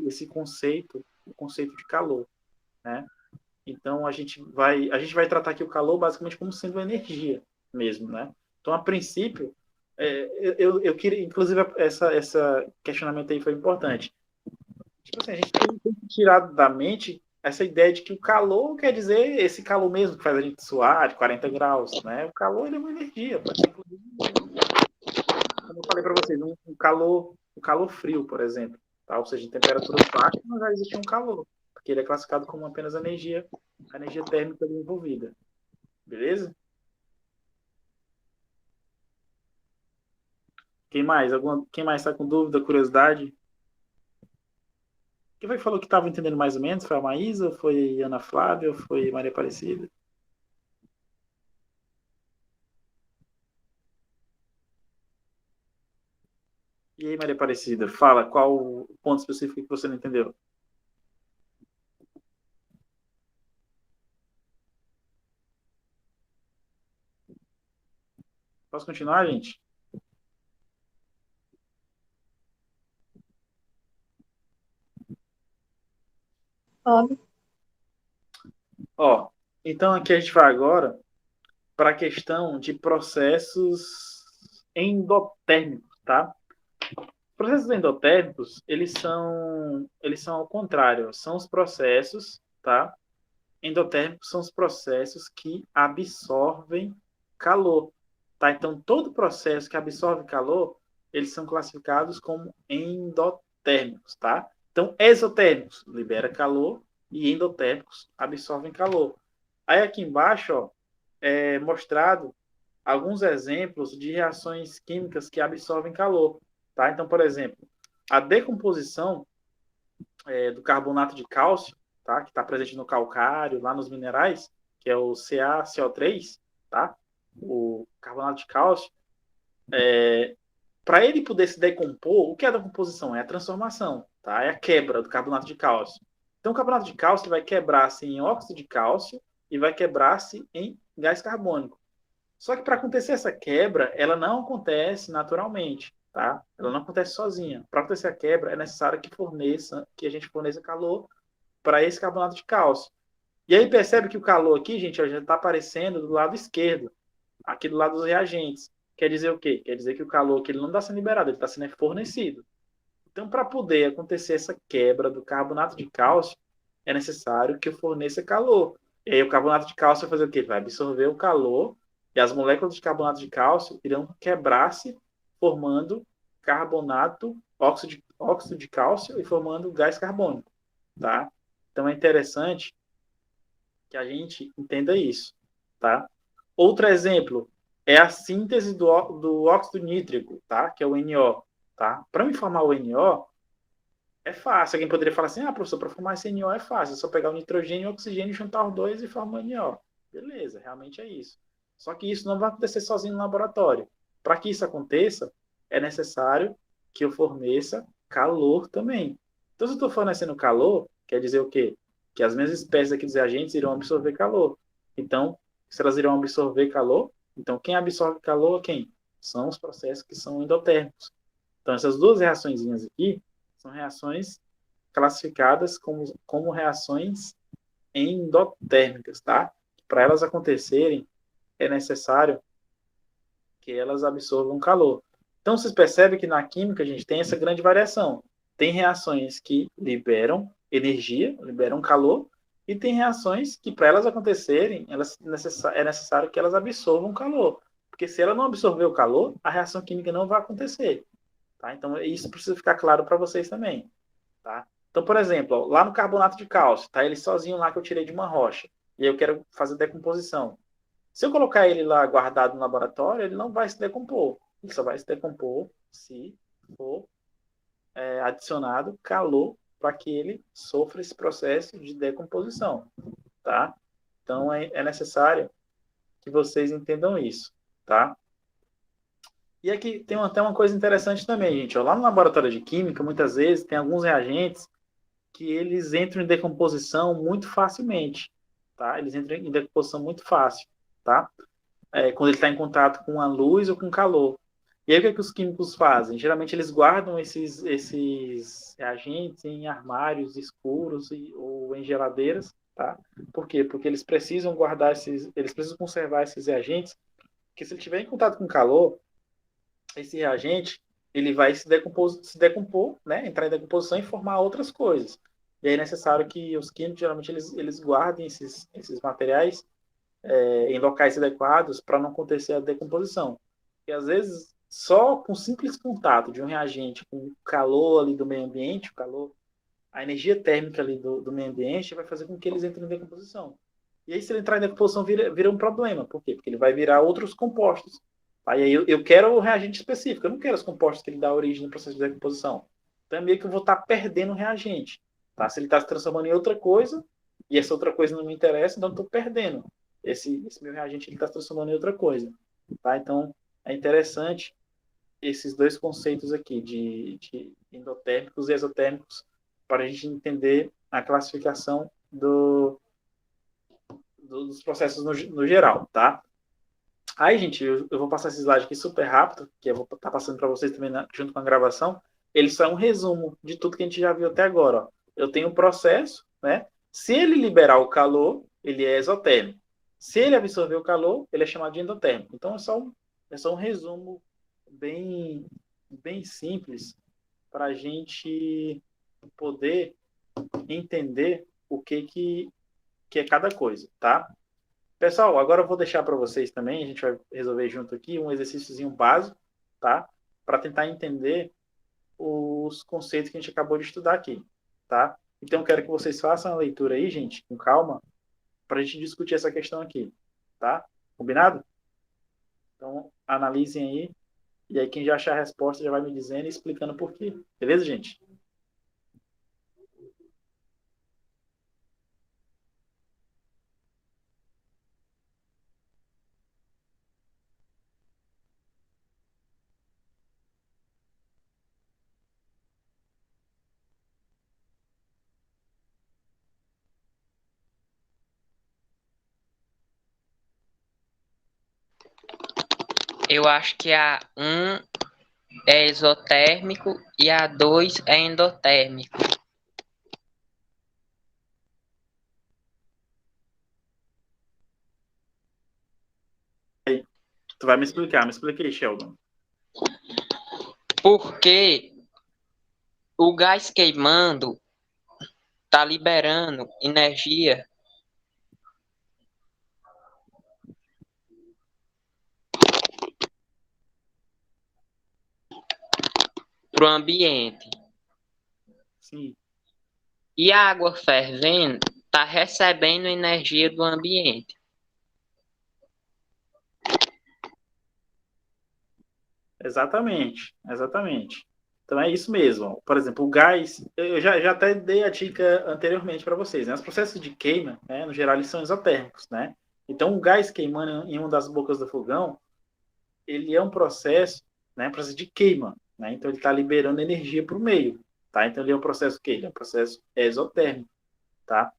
esse conceito, o conceito de calor, né? Então, a gente vai tratar aqui o calor basicamente como sendo energia mesmo, né? Então, a princípio, eu queria, inclusive, essa questionamento aí foi importante. Tipo assim, a gente tem que tirar da mente essa ideia de que o calor quer dizer esse calor mesmo que faz a gente suar de 40 graus, né? O calor ele é uma energia, pode ser, inclusive, como eu falei para vocês, um calor frio, por exemplo, tá? Ou seja, em temperaturas baixas, mas já existe um calor, porque ele é classificado como apenas a energia térmica ali envolvida. Beleza? Quem mais está com dúvida, curiosidade? Quem foi que falou que estava entendendo mais ou menos? Foi a Maísa, foi a Ana Flávia, ou foi Maria Aparecida? E aí, Maria Aparecida, fala qual o ponto específico que você não entendeu? Posso continuar, gente? Pode. Ó, então aqui a gente vai agora para a questão de processos endotérmicos, tá? Processos endotérmicos, eles são ao contrário, são os processos, tá? Endotérmicos são os processos que absorvem calor, tá? Então, todo processo que absorve calor, eles são classificados como endotérmicos, tá? Então, exotérmicos libera calor e endotérmicos absorvem calor. Aí aqui embaixo, ó, é mostrado alguns exemplos de reações químicas que absorvem calor, tá? Então, por exemplo, a decomposição do carbonato de cálcio, tá? Que está presente no calcário, lá nos minerais, que é o CaCO3, tá? O carbonato de cálcio, para ele poder se decompor, o que é a decomposição? É a transformação, tá? É a quebra do carbonato de cálcio. Então, o carbonato de cálcio vai quebrar-se em óxido de cálcio e vai quebrar-se em gás carbônico. Só que para acontecer essa quebra, ela não acontece naturalmente, tá? Ela não acontece sozinha. Para acontecer a quebra, é necessário que a gente forneça calor para esse carbonato de cálcio. E aí percebe que o calor aqui, gente, já está aparecendo do lado esquerdo, aqui do lado dos reagentes. Quer dizer o quê? Quer dizer que o calor aqui ele não está sendo liberado, ele está sendo fornecido. Então, para poder acontecer essa quebra do carbonato de cálcio, é necessário que eu forneça calor. E aí o carbonato de cálcio vai fazer o quê? Vai absorver o calor e as moléculas de carbonato de cálcio irão quebrar-se, formando carbonato, óxido de cálcio e formando gás carbônico, tá? Então é interessante que a gente entenda isso, tá? Outro exemplo é a síntese do óxido nítrico, tá? Que é o NO, tá? Para me formar o NO, é fácil. Alguém poderia falar assim, professor, para formar esse NO é fácil, é só pegar o nitrogênio e o oxigênio, juntar os dois e formar o NO. Beleza, realmente é isso. Só que isso não vai acontecer sozinho no laboratório. Para que isso aconteça, é necessário que eu forneça calor também. Então, se eu estou fornecendo calor, quer dizer o quê? Que as mesmas espécies aqui dos reagentes irão absorver calor. Então, se elas irão absorver calor, então quem absorve calor é quem? São os processos que são endotérmicos. Então, essas duas reaçõezinhas aqui são reações classificadas como reações endotérmicas, tá? Para elas acontecerem, é necessário que elas absorvam calor. Então, vocês percebem que na química a gente tem essa grande variação. Tem reações que liberam energia, liberam calor, e tem reações que, para elas acontecerem, é necessário que elas absorvam calor. Porque se ela não absorver o calor, a reação química não vai acontecer. Tá? Então, isso precisa ficar claro para vocês também. Tá? Então, por exemplo, ó, lá no carbonato de cálcio, tá ele sozinho lá que eu tirei de uma rocha, e eu quero fazer decomposição. Se eu colocar ele lá guardado no laboratório, ele não vai se decompor. Ele só vai se decompor se for adicionado calor para que ele sofra esse processo de decomposição. Tá? Então, é necessário que vocês entendam isso. Tá? E aqui tem até uma coisa interessante também, gente. Ó, lá no laboratório de química, muitas vezes, tem alguns reagentes que eles entram em decomposição muito facilmente, tá? Eles entram em decomposição muito fácil, tá? Quando ele está em contato com a luz ou com calor. E aí o que, é que os químicos fazem? Geralmente eles guardam esses reagentes em armários escuros ou em geladeiras, tá? Por quê? Porque eles precisam eles precisam conservar esses reagentes, porque se ele estiver em contato com calor, esse reagente ele vai se decompor, né? Entrar em decomposição e formar outras coisas. E aí é necessário que os químicos, geralmente, eles guardem esses materiais em locais adequados para não acontecer a decomposição. E às vezes, só com simples contato de um reagente com o calor ali do meio ambiente, o calor, a energia térmica ali do meio ambiente vai fazer com que eles entrem em decomposição. E aí, se ele entrar em decomposição, vira um problema. Por quê? Porque ele vai virar outros compostos. Tá? E aí eu quero o reagente específico, eu não quero os compostos que ele dá origem no processo de decomposição. Então é meio que eu vou estar perdendo o reagente. Tá? Se ele está se transformando em outra coisa, e essa outra coisa não me interessa, então eu estou perdendo. Esse meu reagente está se transformando em outra coisa. Tá? Então é interessante esses dois conceitos aqui, de endotérmicos e exotérmicos, para a gente entender a classificação dos processos no geral, tá? Aí, gente, eu vou passar esse slide aqui super rápido, que eu vou estar passando para vocês também junto com a gravação. Ele só é um resumo de tudo que a gente já viu até agora. Ó. Eu tenho um processo, né? Se ele liberar o calor, ele é exotérmico. Se ele absorver o calor, ele é chamado de endotérmico. Então, é só um resumo bem, bem simples para a gente poder entender o que é cada coisa, tá? Pessoal, agora eu vou deixar para vocês também, a gente vai resolver junto aqui um exercíciozinho básico, tá? Para tentar entender os conceitos que a gente acabou de estudar aqui, tá? Então, eu quero que vocês façam a leitura aí, gente, com calma, para a gente discutir essa questão aqui, tá? Combinado? Então, analisem aí, e aí quem já achar a resposta já vai me dizendo e explicando por quê. Beleza, gente? Eu acho que a 1 é exotérmico e a 2 é endotérmico. Aí, tu vai me explicar, me explica aí, Sheldon. Porque o gás queimando está liberando energia para o ambiente. Sim. E a água fervendo está recebendo energia do ambiente. Exatamente, exatamente. Então é isso mesmo. Por exemplo, o gás, eu já até dei a dica anteriormente para vocês, né? Os processos de queima, né, no geral, eles são exotérmicos, né? Então, o gás queimando em uma das bocas do fogão, ele é um processo, né, processo de queima, né? Então, ele está liberando energia para o meio, tá? Então, ele é um processo que ele é um processo exotérmico, tá?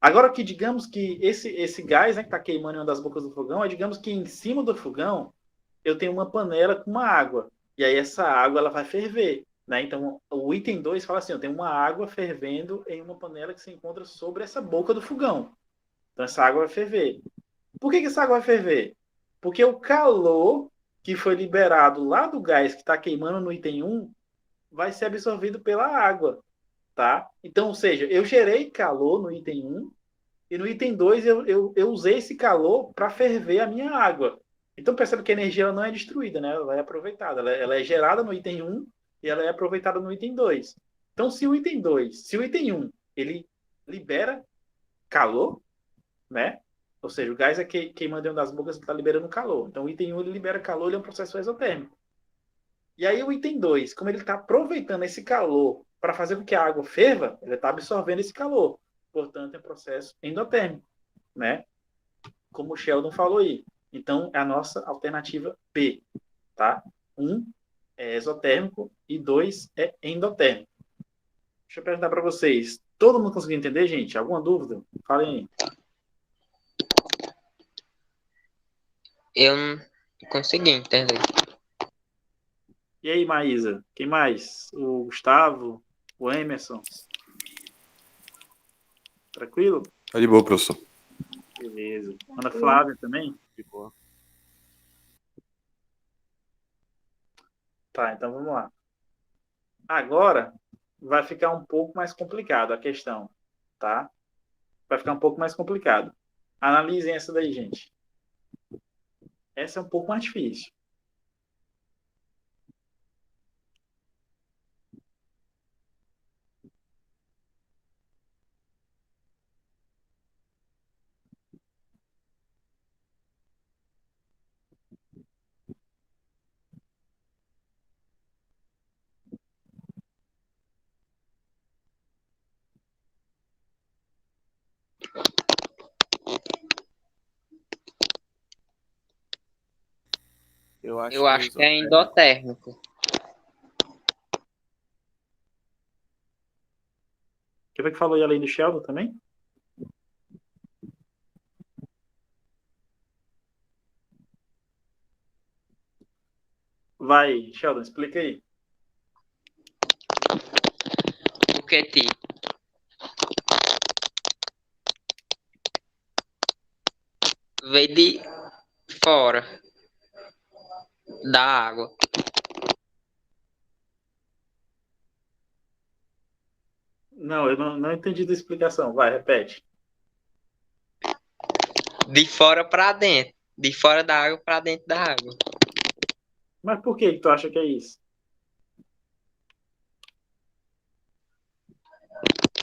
Agora que digamos que esse gás, né, que está queimando em uma das bocas do fogão, é digamos que em cima do fogão eu tenho uma panela com uma água. E aí essa água ela vai ferver. Né? Então, o item 2 fala assim: eu tenho uma água fervendo em uma panela que se encontra sobre essa boca do fogão. Então, essa água vai ferver. Por que essa água vai ferver? Porque o calor que foi liberado lá do gás que está queimando no item 1 vai ser absorvido pela água. Tá? Então, ou seja, eu gerei calor no item 1 e no item 2 eu usei esse calor para ferver a minha água. Então percebe que a energia ela não é destruída, né? Ela é aproveitada. Ela é gerada no item 1 e ela é aproveitada no item 2. Então, se o item 1 ele libera calor, né? Ou seja, o gás é queimando dentro das bocas está liberando calor. Então, o item 1 ele libera calor, ele é um processo exotérmico. E aí, o item 2, como ele está aproveitando esse calor para fazer com que a água ferva, ele está absorvendo esse calor. Portanto, é um processo endotérmico, né? Como o Sheldon falou aí. Então, é a nossa alternativa B, tá? 1 é exotérmico e 2 é endotérmico. Deixa eu perguntar para vocês. Todo mundo conseguiu entender, gente? Alguma dúvida? Falem aí. Eu não consegui entender. E aí, Maísa? Quem mais? O Gustavo? O Emerson? Tranquilo? Tá de boa, professor. Beleza. Ana Flávia também? De boa. Tá, então vamos lá. Agora vai ficar um pouco mais complicado a questão, tá? Vai ficar um pouco mais complicado. Analisem essa daí, gente. Essa é um pouco mais difícil. Eu acho Eu acho que é endotérmico. Quer ver que falou aí além do Sheldon também? Vai, Sheldon, explica aí. Porque, tipo, veio de fora da água. Não, eu não entendi da explicação. Vai, repete. De fora para dentro. De fora da água para dentro da água. Mas por que tu acha que é isso?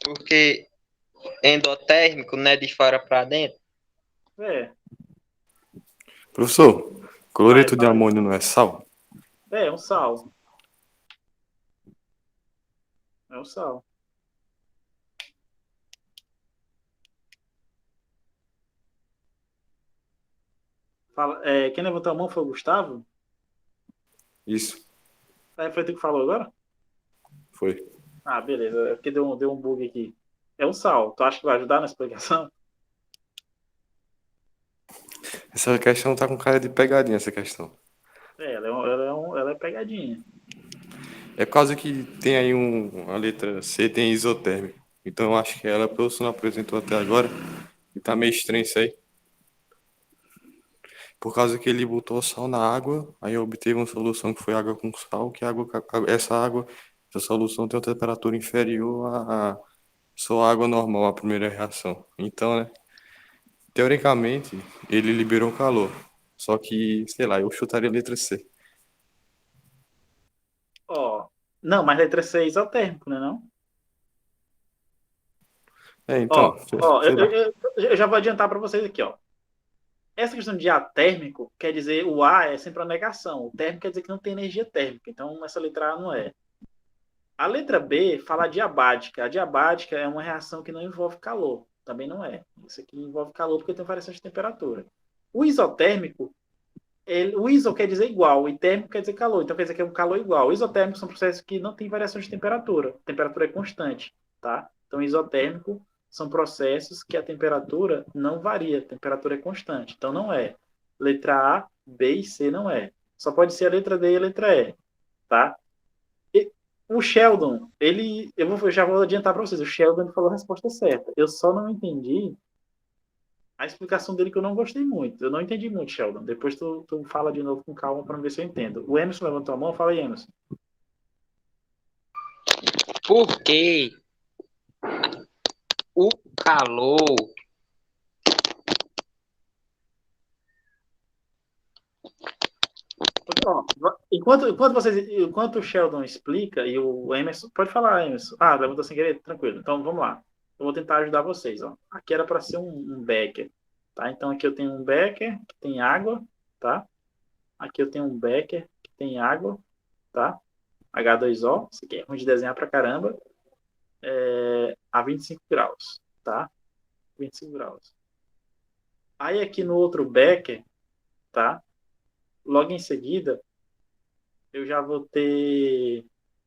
Porque endotérmico não é de fora para dentro. É, Professor, cloreto de fala aí. amônio não é sal? É um sal. É um sal. Fala, quem levantou a mão foi o Gustavo? Isso, Foi tu que falou agora? foi. Ah, beleza. É porque deu um bug aqui. É um sal. Tu acha que vai ajudar na explicação? Essa questão tá com cara de pegadinha, essa questão. Ela é pegadinha. É por causa que tem aí a letra C, tem isotérmico. Então eu acho que ela, o professor não apresentou até agora, e tá meio estranho isso aí. Por causa que ele botou sal na água, aí obteve uma solução que foi água com sal, essa solução tem uma temperatura inferior a só água normal, a primeira reação. Então, né, teoricamente, ele liberou calor. Só que, sei lá, eu chutaria a letra C. Ó, não, mas letra C é isotérmico, né, não? É, Ó, então, ó, sei lá. eu já vou adiantar para vocês aqui, ó. essa questão de A térmico quer dizer, o A é sempre a negação, o térmico quer dizer que não tem energia térmica, então essa letra A não é. A letra B fala diabática. A diabática é uma reação que não envolve calor, também não é. Isso aqui envolve calor porque tem variação de temperatura. O isotérmico, o iso quer dizer igual, e térmico quer dizer calor, então quer dizer que é um calor igual. O isotérmico são processos que não têm variação de temperatura, a temperatura é constante, tá? Então, isotérmico são processos que a temperatura não varia, a temperatura é constante. Então, não é. Letra A, B e C não é. Só pode ser a letra D e a letra E, tá? E o Sheldon, eu já vou adiantar para vocês, o Sheldon falou a resposta certa. Eu só não entendi a explicação dele que eu não gostei muito. Eu não entendi muito, Sheldon. Depois tu fala de novo com calma para ver se eu entendo. O Emerson levantou a mão, fala aí, Emerson. Porque o calor Ó, enquanto o Sheldon explica e o Emerson, pode falar, Emerson. Ah, levantou sem querer, tranquilo. Então vamos lá. Eu vou tentar ajudar vocês. Ó. Aqui era para ser um becker, tá? Então aqui eu tenho um becker que tem água, tá? Aqui eu tenho um becker que tem água, tá? H2O, isso aqui é ruim de desenhar pra caramba, a 25 graus, tá? 25 graus. Aí aqui no outro becker, tá? Logo em seguida, eu já vou ter,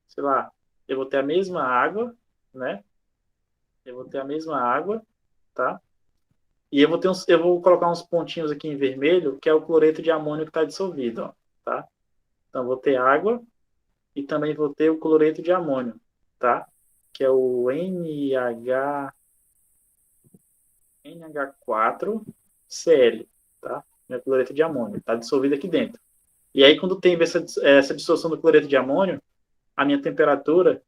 sei lá, eu vou ter a mesma água, né? Eu vou ter a mesma água, tá? E eu vou colocar uns pontinhos aqui em vermelho, que é o cloreto de amônio que está dissolvido, ó, tá? Então, eu vou ter água e também vou ter o cloreto de amônio, tá? Que é o NH4Cl, tá? É o cloreto de amônio, está dissolvido aqui dentro. E aí, quando tem essa dissolução do cloreto de amônio, a minha temperatura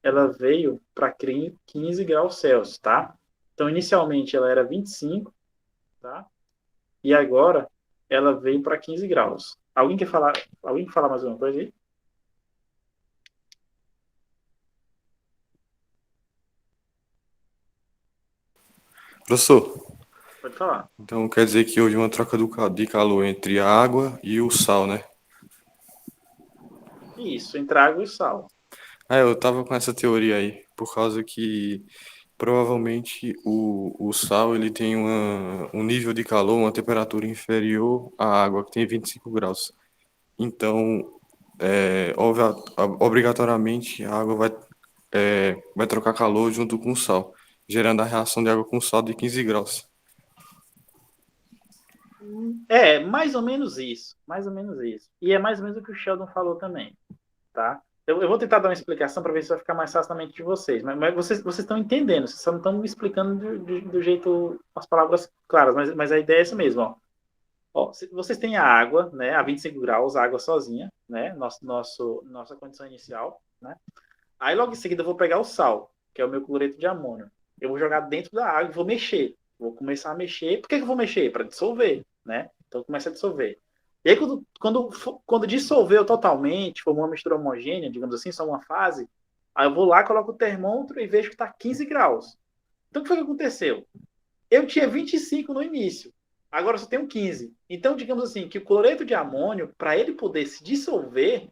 ela veio para 15 graus Celsius, tá? Então, inicialmente ela era 25, tá? E agora ela veio para 15 graus. Alguém quer falar mais uma coisa aí? Professor, Pode falar. então quer dizer que houve uma troca de calor entre a água e o sal, né? Isso, entre água e sal. Eu tava com essa teoria aí, por causa que provavelmente o sal ele tem um nível de calor, uma temperatura inferior à água, que tem 25 graus. Então, obrigatoriamente, a água vai trocar calor junto com o sal, gerando a reação de água com sal de 15 graus. É, mais ou menos isso. Mais ou menos isso. E é mais ou menos o que o Sheldon falou também, tá? Eu vou tentar dar uma explicação para ver se vai ficar mais fácil na mente de vocês. Mas vocês estão entendendo, vocês só não estão me explicando do jeito, as palavras claras, mas a ideia é essa mesmo, ó. Ó, vocês têm a água, né, a 25 graus, a água sozinha, né, nossa condição inicial, né? Aí logo em seguida eu vou pegar o sal, que é o meu cloreto de amônio. Eu vou jogar dentro da água e vou mexer. Vou começar a mexer. Por que eu vou mexer? Para dissolver, né? Então começa a dissolver. E aí quando dissolveu totalmente, formou uma mistura homogênea, digamos assim, só uma fase, aí eu vou lá, coloco o termômetro e vejo que está 15 graus. Então o que foi que aconteceu? Eu tinha 25 no início. Agora eu só tenho 15. Então, digamos assim, que o cloreto de amônio, para ele poder se dissolver,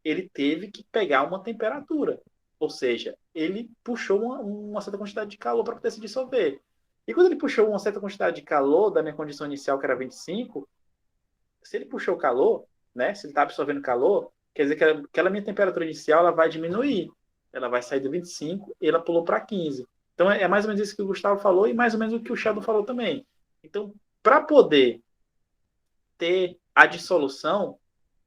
ele teve que pegar uma temperatura. Ou seja, ele puxou uma certa quantidade de calor para poder se dissolver. E quando ele puxou uma certa quantidade de calor da minha condição inicial, que era 25, se ele puxou calor, né, se ele está absorvendo calor, quer dizer que aquela minha temperatura inicial ela vai diminuir. Ela vai sair do 25 e ela pulou para 15. Então é mais ou menos isso que o Gustavo falou e mais ou menos o que o Sheldon falou também. Então, para poder ter a dissolução,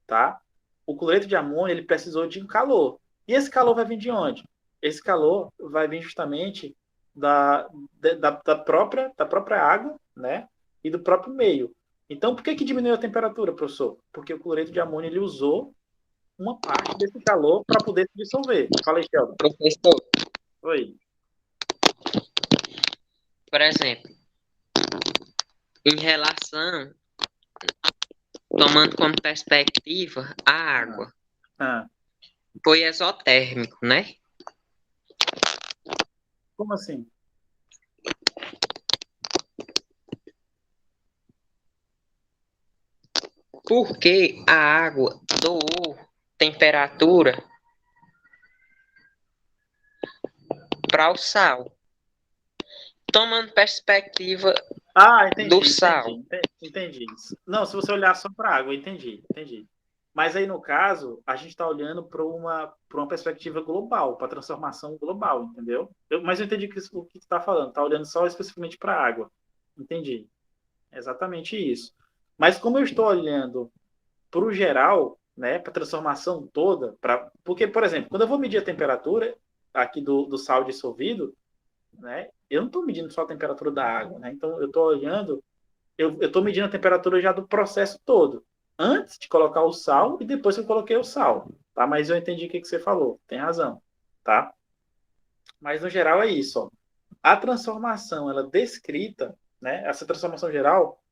tá? O cloreto de amônio ele precisou de um calor. E esse calor vai vir de onde? Esse calor vai vir justamente da própria água, né? E do próprio meio. Então, por que diminuiu a temperatura, professor? Porque o cloreto de amônio ele usou uma parte desse calor para poder se dissolver. Fala aí, Sheldon. professor, Oi. por exemplo, em relação, tomando como perspectiva a água, Ah, foi exotérmico, né? como assim? Porque a água doou temperatura para o sal. Tomando perspectiva Ah, do sal. entendi isso. Não, se você olhar só para a água, entendi. Mas aí, no caso, a gente está olhando para uma perspectiva global, para transformação global, entendeu? Mas eu entendi o que você está falando, está olhando só especificamente para a água. Entendi. É exatamente isso. Mas como eu estou olhando para o geral, né, para a transformação toda, porque, por exemplo, quando eu vou medir a temperatura aqui do sal dissolvido, né, eu não estou medindo só a temperatura da água, né? Então, eu estou olhando, eu estou medindo a temperatura já do processo todo, antes de colocar o sal e depois que eu coloquei o sal, tá? Mas eu entendi o que você falou, tem razão, tá? Mas no geral é isso, ó. A transformação, ela descrita, né? Essa transformação geral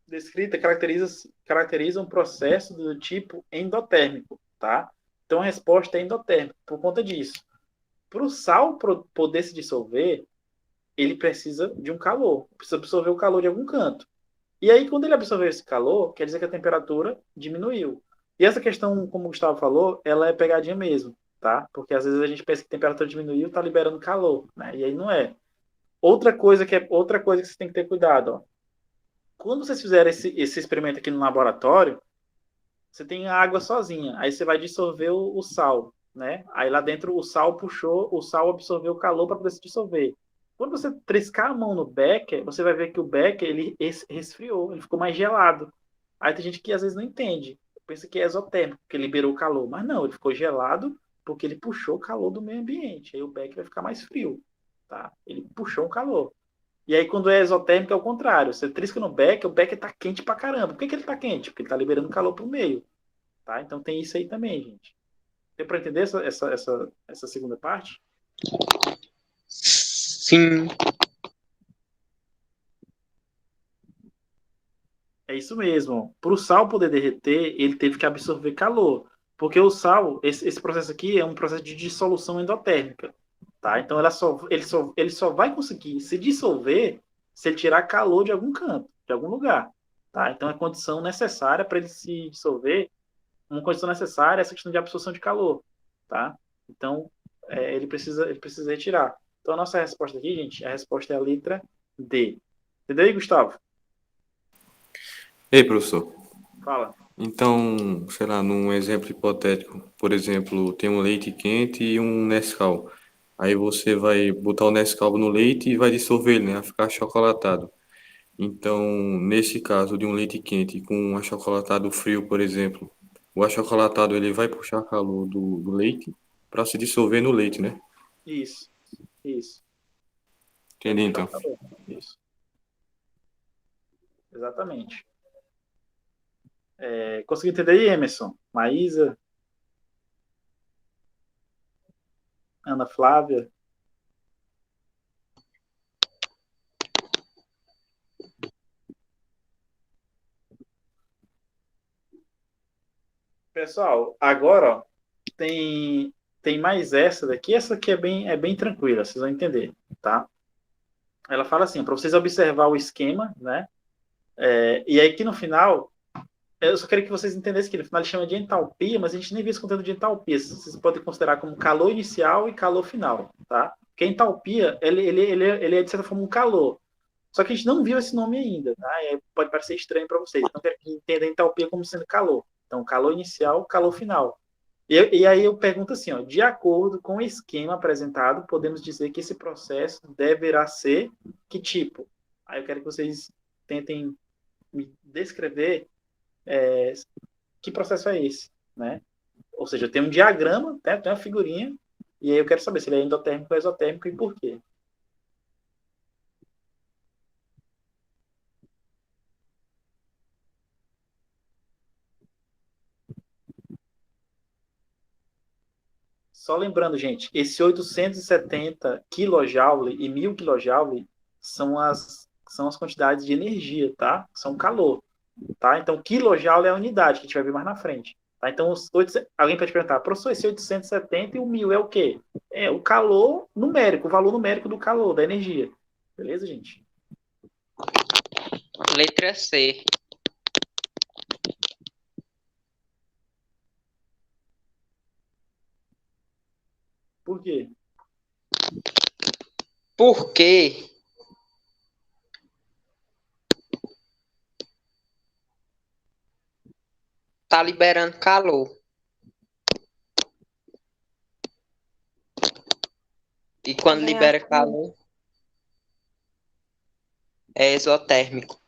descrita caracteriza um processo do tipo endotérmico, tá? Então a resposta é endotérmica por conta disso. Para o sal poder se dissolver, ele precisa de um calor, precisa absorver o calor de algum canto. E aí, quando ele absorver esse calor, quer dizer que a temperatura diminuiu. E essa questão, como o Gustavo falou, ela é pegadinha mesmo, tá? Porque às vezes a gente pensa que a temperatura diminuiu, tá liberando calor, né? E aí não é. Outra coisa que você tem que ter cuidado, ó. Quando vocês fizerem esse experimento aqui no laboratório, você tem a água sozinha, aí você vai dissolver o sal, né? Aí lá dentro o sal absorveu o calor para poder se dissolver. Quando você triscar a mão no becker, você vai ver que o becker ele resfriou, ele ficou mais gelado. Aí tem gente que às vezes não entende, pensa que é exotérmico, que liberou o calor, mas não, ele ficou gelado porque ele puxou o calor do meio ambiente. Aí o becker vai ficar mais frio, tá? Ele puxou o calor. E aí, quando é exotérmico, é o contrário. Você trisca no becker, o becker tá quente pra caramba. Por que ele tá quente? Porque ele tá liberando calor pro meio. Tá? Então tem isso aí também, gente. Deu para entender essa segunda parte? Sim. É isso mesmo. Para o sal poder derreter, ele teve que absorver calor. Porque o sal, esse processo aqui é um processo de dissolução endotérmica. Tá? Então ele só vai conseguir se dissolver se ele tirar calor de algum canto, de algum lugar. Tá? Então é condição necessária para ele se dissolver, uma condição necessária é essa questão de absorção de calor. Tá? Então ele precisa retirar. Então a nossa resposta aqui, gente, a resposta é a letra D. Entendeu aí, Gustavo? Ei, professor. Fala. Então, sei lá, num exemplo hipotético, por exemplo, tem um leite quente e um Nescau. Aí você vai botar o Nescau no leite e vai dissolver ele, né? Vai ficar achocolatado. Então, nesse caso de um leite quente com um achocolatado frio, por exemplo, o achocolatado ele vai puxar calor do leite para se dissolver no leite, né? Isso, isso. Vai Entendi, puxar o então. calor. Isso. Exatamente. Conseguiu entender aí, Emerson? Maísa, Ana Flávia? Pessoal, agora ó, tem mais essa daqui. Essa aqui é bem tranquila, vocês vão entender, tá? Ela fala assim, para vocês observar o esquema, né? E aí que no final, eu só queria que vocês entendessem que no final ele chama de entalpia, mas a gente nem viu esse conteúdo de entalpia. Vocês podem considerar como calor inicial e calor final, tá? Porque a entalpia, ele é de certa forma um calor. Só que a gente não viu esse nome ainda, tá? E aí pode parecer estranho para vocês. Então, quero que entendam a entalpia como sendo calor. Então, calor inicial, calor final. E aí eu pergunto assim, ó, de acordo com o esquema apresentado, podemos dizer que esse processo deverá ser que tipo? Aí eu quero que vocês tentem me descrever que processo é esse, né? Ou seja, tem um diagrama, né? Tem uma figurinha, e aí eu quero saber se ele é endotérmico ou exotérmico e por quê. Só lembrando, gente, esse 870 kJ e 1000 kJ são as quantidades de energia, tá? São calor, tá? Então, kilojoule é a unidade, que a gente vai ver mais na frente. Tá? Então, alguém pode perguntar, professor, esse 870 e o 1000 é o quê? É o calor numérico, o valor numérico do calor, da energia. Beleza, gente? Letra C. Por quê? Porque tá liberando calor. E quando Também libera acho. calor, é exotérmico.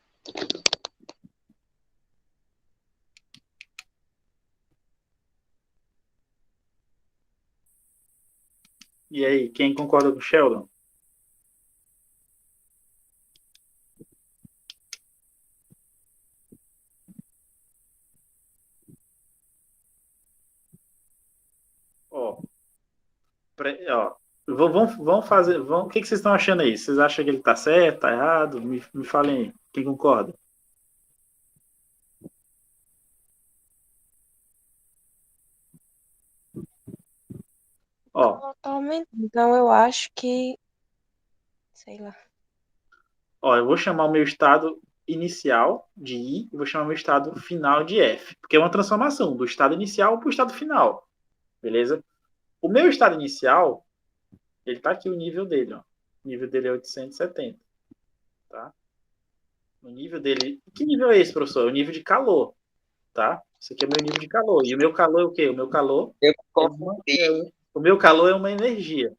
E aí, quem concorda com o Sheldon? Ó, ó, vamos fazer. O que vocês estão achando aí? Vocês acham que ele tá certo, tá errado? Me falem aí. Quem concorda? Ó, Totalmente. Então eu acho que, sei lá. ó, eu vou chamar o meu estado inicial de I e vou chamar o meu estado final de F, porque é uma transformação do estado inicial para o estado final, beleza? O meu estado inicial, ele tá aqui o nível dele, ó. O nível dele é 870, tá? O nível dele. Que nível é esse, professor? É o nível de calor, tá? Esse aqui é o meu nível de calor. E o meu calor é o quê? O meu calor Eu é confundi. o meu calor é uma energia.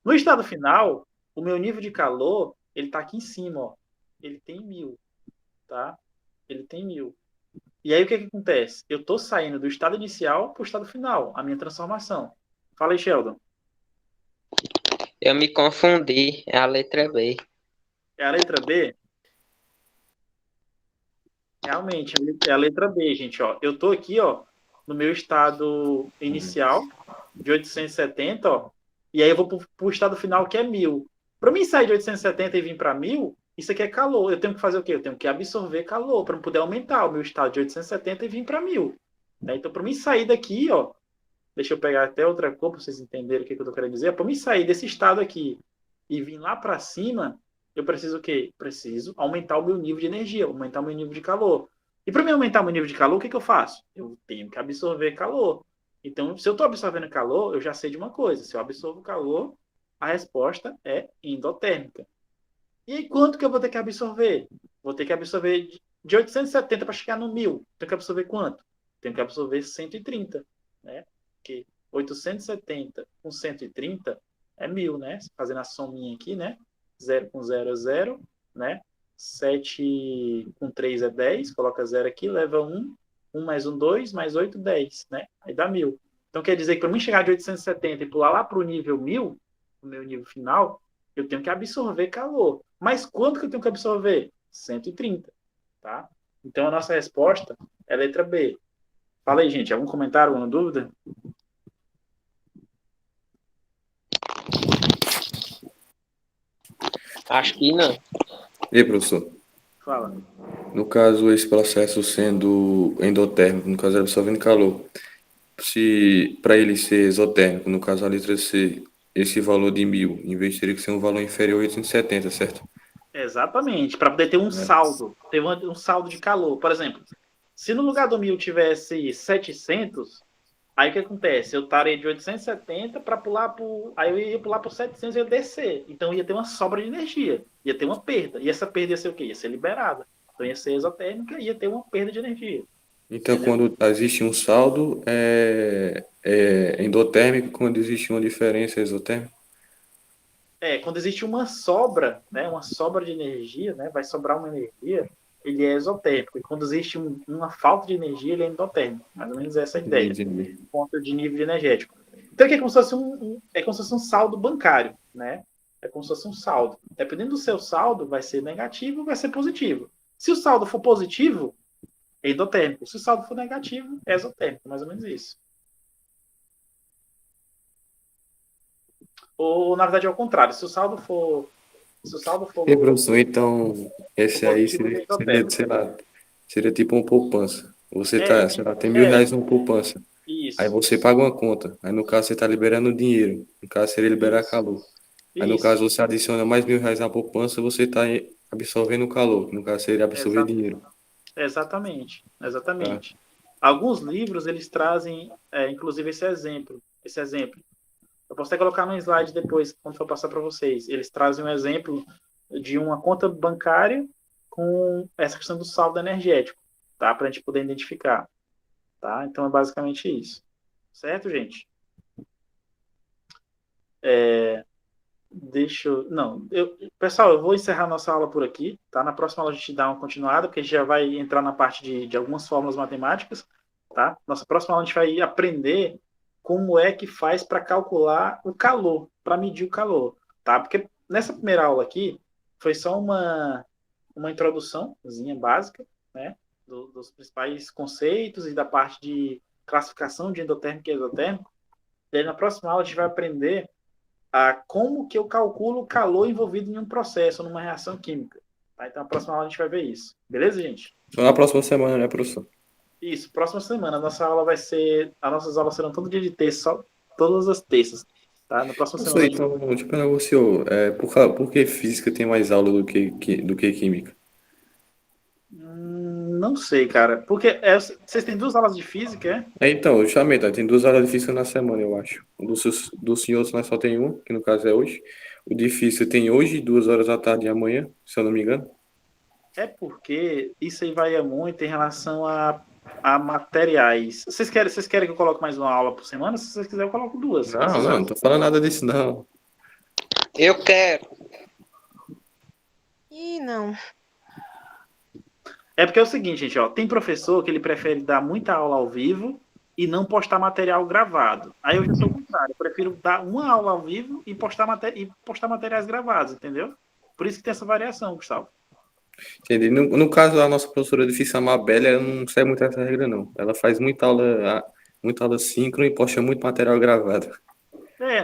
No estado final, o meu nível de calor, ele tá aqui em cima, ó. Ele tem 1000, tá? Ele tem 1000. E aí o que acontece? Eu tô saindo do estado inicial para o estado final, a minha transformação. Fala aí, Sheldon. Eu me confundi. É a letra B. É a letra B? Realmente, é a letra B, gente, ó. Eu tô aqui, ó, no meu estado inicial de 870, ó, e aí eu vou pro estado final que é 1000. Para mim sair de 870 e vir para 1000, isso aqui é calor. Eu tenho que fazer o quê? Eu tenho que absorver calor para poder aumentar o meu estado de 870 e vir para 1000. Né? Então, para mim sair daqui, ó, deixa eu pegar até outra cor para vocês entenderem o que eu tô querendo dizer. Para mim sair desse estado aqui e vir lá para cima, eu preciso o quê? Preciso aumentar o meu nível de energia, aumentar o meu nível de calor. E para mim aumentar o meu nível de calor, o que eu faço? Eu tenho que absorver calor. Então, se eu estou absorvendo calor, eu já sei de uma coisa. Se eu absorvo calor, a resposta é endotérmica. E aí, quanto que eu vou ter que absorver? Vou ter que absorver de 870 para chegar no 1000. Tenho que absorver quanto? Tenho que absorver 130, né? Porque 870 com 130 é 1000, né? Fazendo a sominha aqui, né? 0 com 0 é 0, né? 7 com 3 é 10, coloca 0 aqui, leva 1, 1 mais 1, 2, mais 8, 10, né? Aí dá 1000. Então quer dizer que para mim chegar de 870 e pular lá para o nível 1000, o meu nível final, eu tenho que absorver calor. Mas quanto que eu tenho que absorver? 130, tá? Então a nossa resposta é a letra B. Fala aí, gente. Algum comentário, alguma dúvida? Acho que não. E aí, professor? Fala. No caso, esse processo sendo endotérmico, no caso, absorvendo calor, se para ele ser exotérmico, no caso, a letra C, esse valor de 1000, em vez teria que ser um valor inferior a 870, certo? Exatamente. Para poder ter um saldo. Ter um saldo de calor. Por exemplo, se no lugar do 1000 tivesse 700, aí o que acontece? Eu estaria de 870 para pular por. Aí eu ia pular por 700 e ia descer. Então ia ter uma sobra de energia. Ia ter uma perda. E essa perda ia ser o quê? Ia ser liberada. Então ia ser exotérmica e ia ter uma perda de energia. Então, Entendeu? quando existe um saldo, é endotérmico, quando existe uma diferença, é exotérmico? Quando existe uma sobra, né, uma sobra de energia, né, vai sobrar uma energia, ele é exotérmico. E quando existe uma falta de energia, ele é endotérmico. Mais ou menos essa é a ideia. Entendi. Ponto de nível energético. Então, aqui é como se fosse é como se fosse um saldo bancário, né? É como se fosse um saldo. Dependendo do seu saldo, vai ser negativo ou vai ser positivo. Se o saldo for positivo, é endotérmico. Se o saldo for negativo, é exotérmico. Mais ou menos isso. Ou, na verdade, é o contrário. Se o saldo E, for professor, então, esse aí positivo, ele é seria, exotérmico. sei lá, seria tipo uma poupança. Você É, tá, sei lá, tem R$ 1.000 numa poupança. Aí isso, você paga uma conta. Aí no caso você está liberando dinheiro. No caso seria liberar isso, calor. Aí no isso. caso você adiciona mais R$ 1.000 na poupança, você está absorvendo calor. No caso seria absorver Exa dinheiro. exatamente, Tá? exatamente. Alguns livros, eles trazem, inclusive, esse exemplo. Eu posso até colocar no slide depois, quando for passar para vocês. Eles trazem um exemplo de uma conta bancária com essa questão do saldo energético, tá? Para a gente poder identificar, tá? Então é basicamente isso. Certo, gente? Pessoal, eu vou encerrar nossa aula por aqui, tá? Na próxima aula a gente dá uma continuada, porque a gente já vai entrar na parte de algumas fórmulas matemáticas, tá? Nossa próxima aula a gente vai aprender como é que faz para calcular o calor, para medir o calor, tá? Porque nessa primeira aula aqui foi só uma introduçãozinha básica, né? Dos principais conceitos e da parte de classificação de endotérmico e exotérmico. E aí na próxima aula a gente vai aprender como que eu calculo o calor envolvido em um processo, numa reação química. Tá? Então, na próxima aula a gente vai ver isso. Beleza, gente? Só na próxima semana, né, professor? Isso, próxima semana. As nossas aulas serão todo dia de terça, todas as terças. Tá? Na próxima Professor, semana. então, deixa eu perguntar ao senhor, por que física tem mais aula do que química? Não sei, cara. Porque vocês têm 2 aulas de física, é? Então, justamente, tem 2 aulas de física na semana, eu acho. Do senhor nós só tem uma, que no caso é hoje. O de física tem hoje, 2 horas da tarde e amanhã, se eu não me engano. É porque isso aí varia muito em relação a materiais. Vocês querem que eu coloque mais uma aula por semana? Se vocês quiserem, eu coloco 2. Não tô falando nada disso, não. Eu quero. Ih, não. É porque é o seguinte, gente, ó, tem professor que ele prefere dar muita aula ao vivo e não postar material gravado. Aí eu já sou o contrário, eu prefiro dar uma aula ao vivo e postar materiais gravados, entendeu? Por isso que tem essa variação, Gustavo. Entendi. No caso, a nossa professora de física, a Mabel, ela não segue muito essa regra, não. Ela faz muita aula síncrona e posta muito material gravado.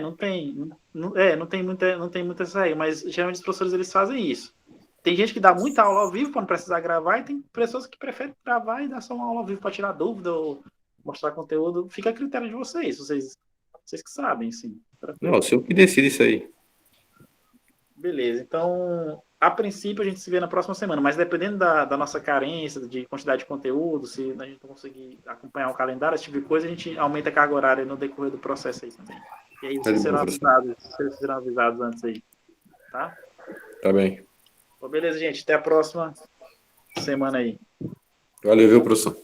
Não tem muita essa aí, mas geralmente os professores eles fazem isso. Tem gente que dá muita aula ao vivo para não precisar gravar, e tem pessoas que preferem gravar e dar só uma aula ao vivo para tirar dúvida ou mostrar conteúdo. Fica a critério de vocês que sabem, sim. Não, o senhor que decide isso aí. Beleza, então, a princípio a gente se vê na próxima semana, mas dependendo da nossa carência, de quantidade de conteúdo, se a gente não conseguir acompanhar o calendário, esse tipo de coisa, a gente aumenta a carga horária no decorrer do processo aí também. E aí vocês serão avisados antes aí, tá? Tá bem. Beleza, gente, até a próxima semana aí. Valeu, viu, professor?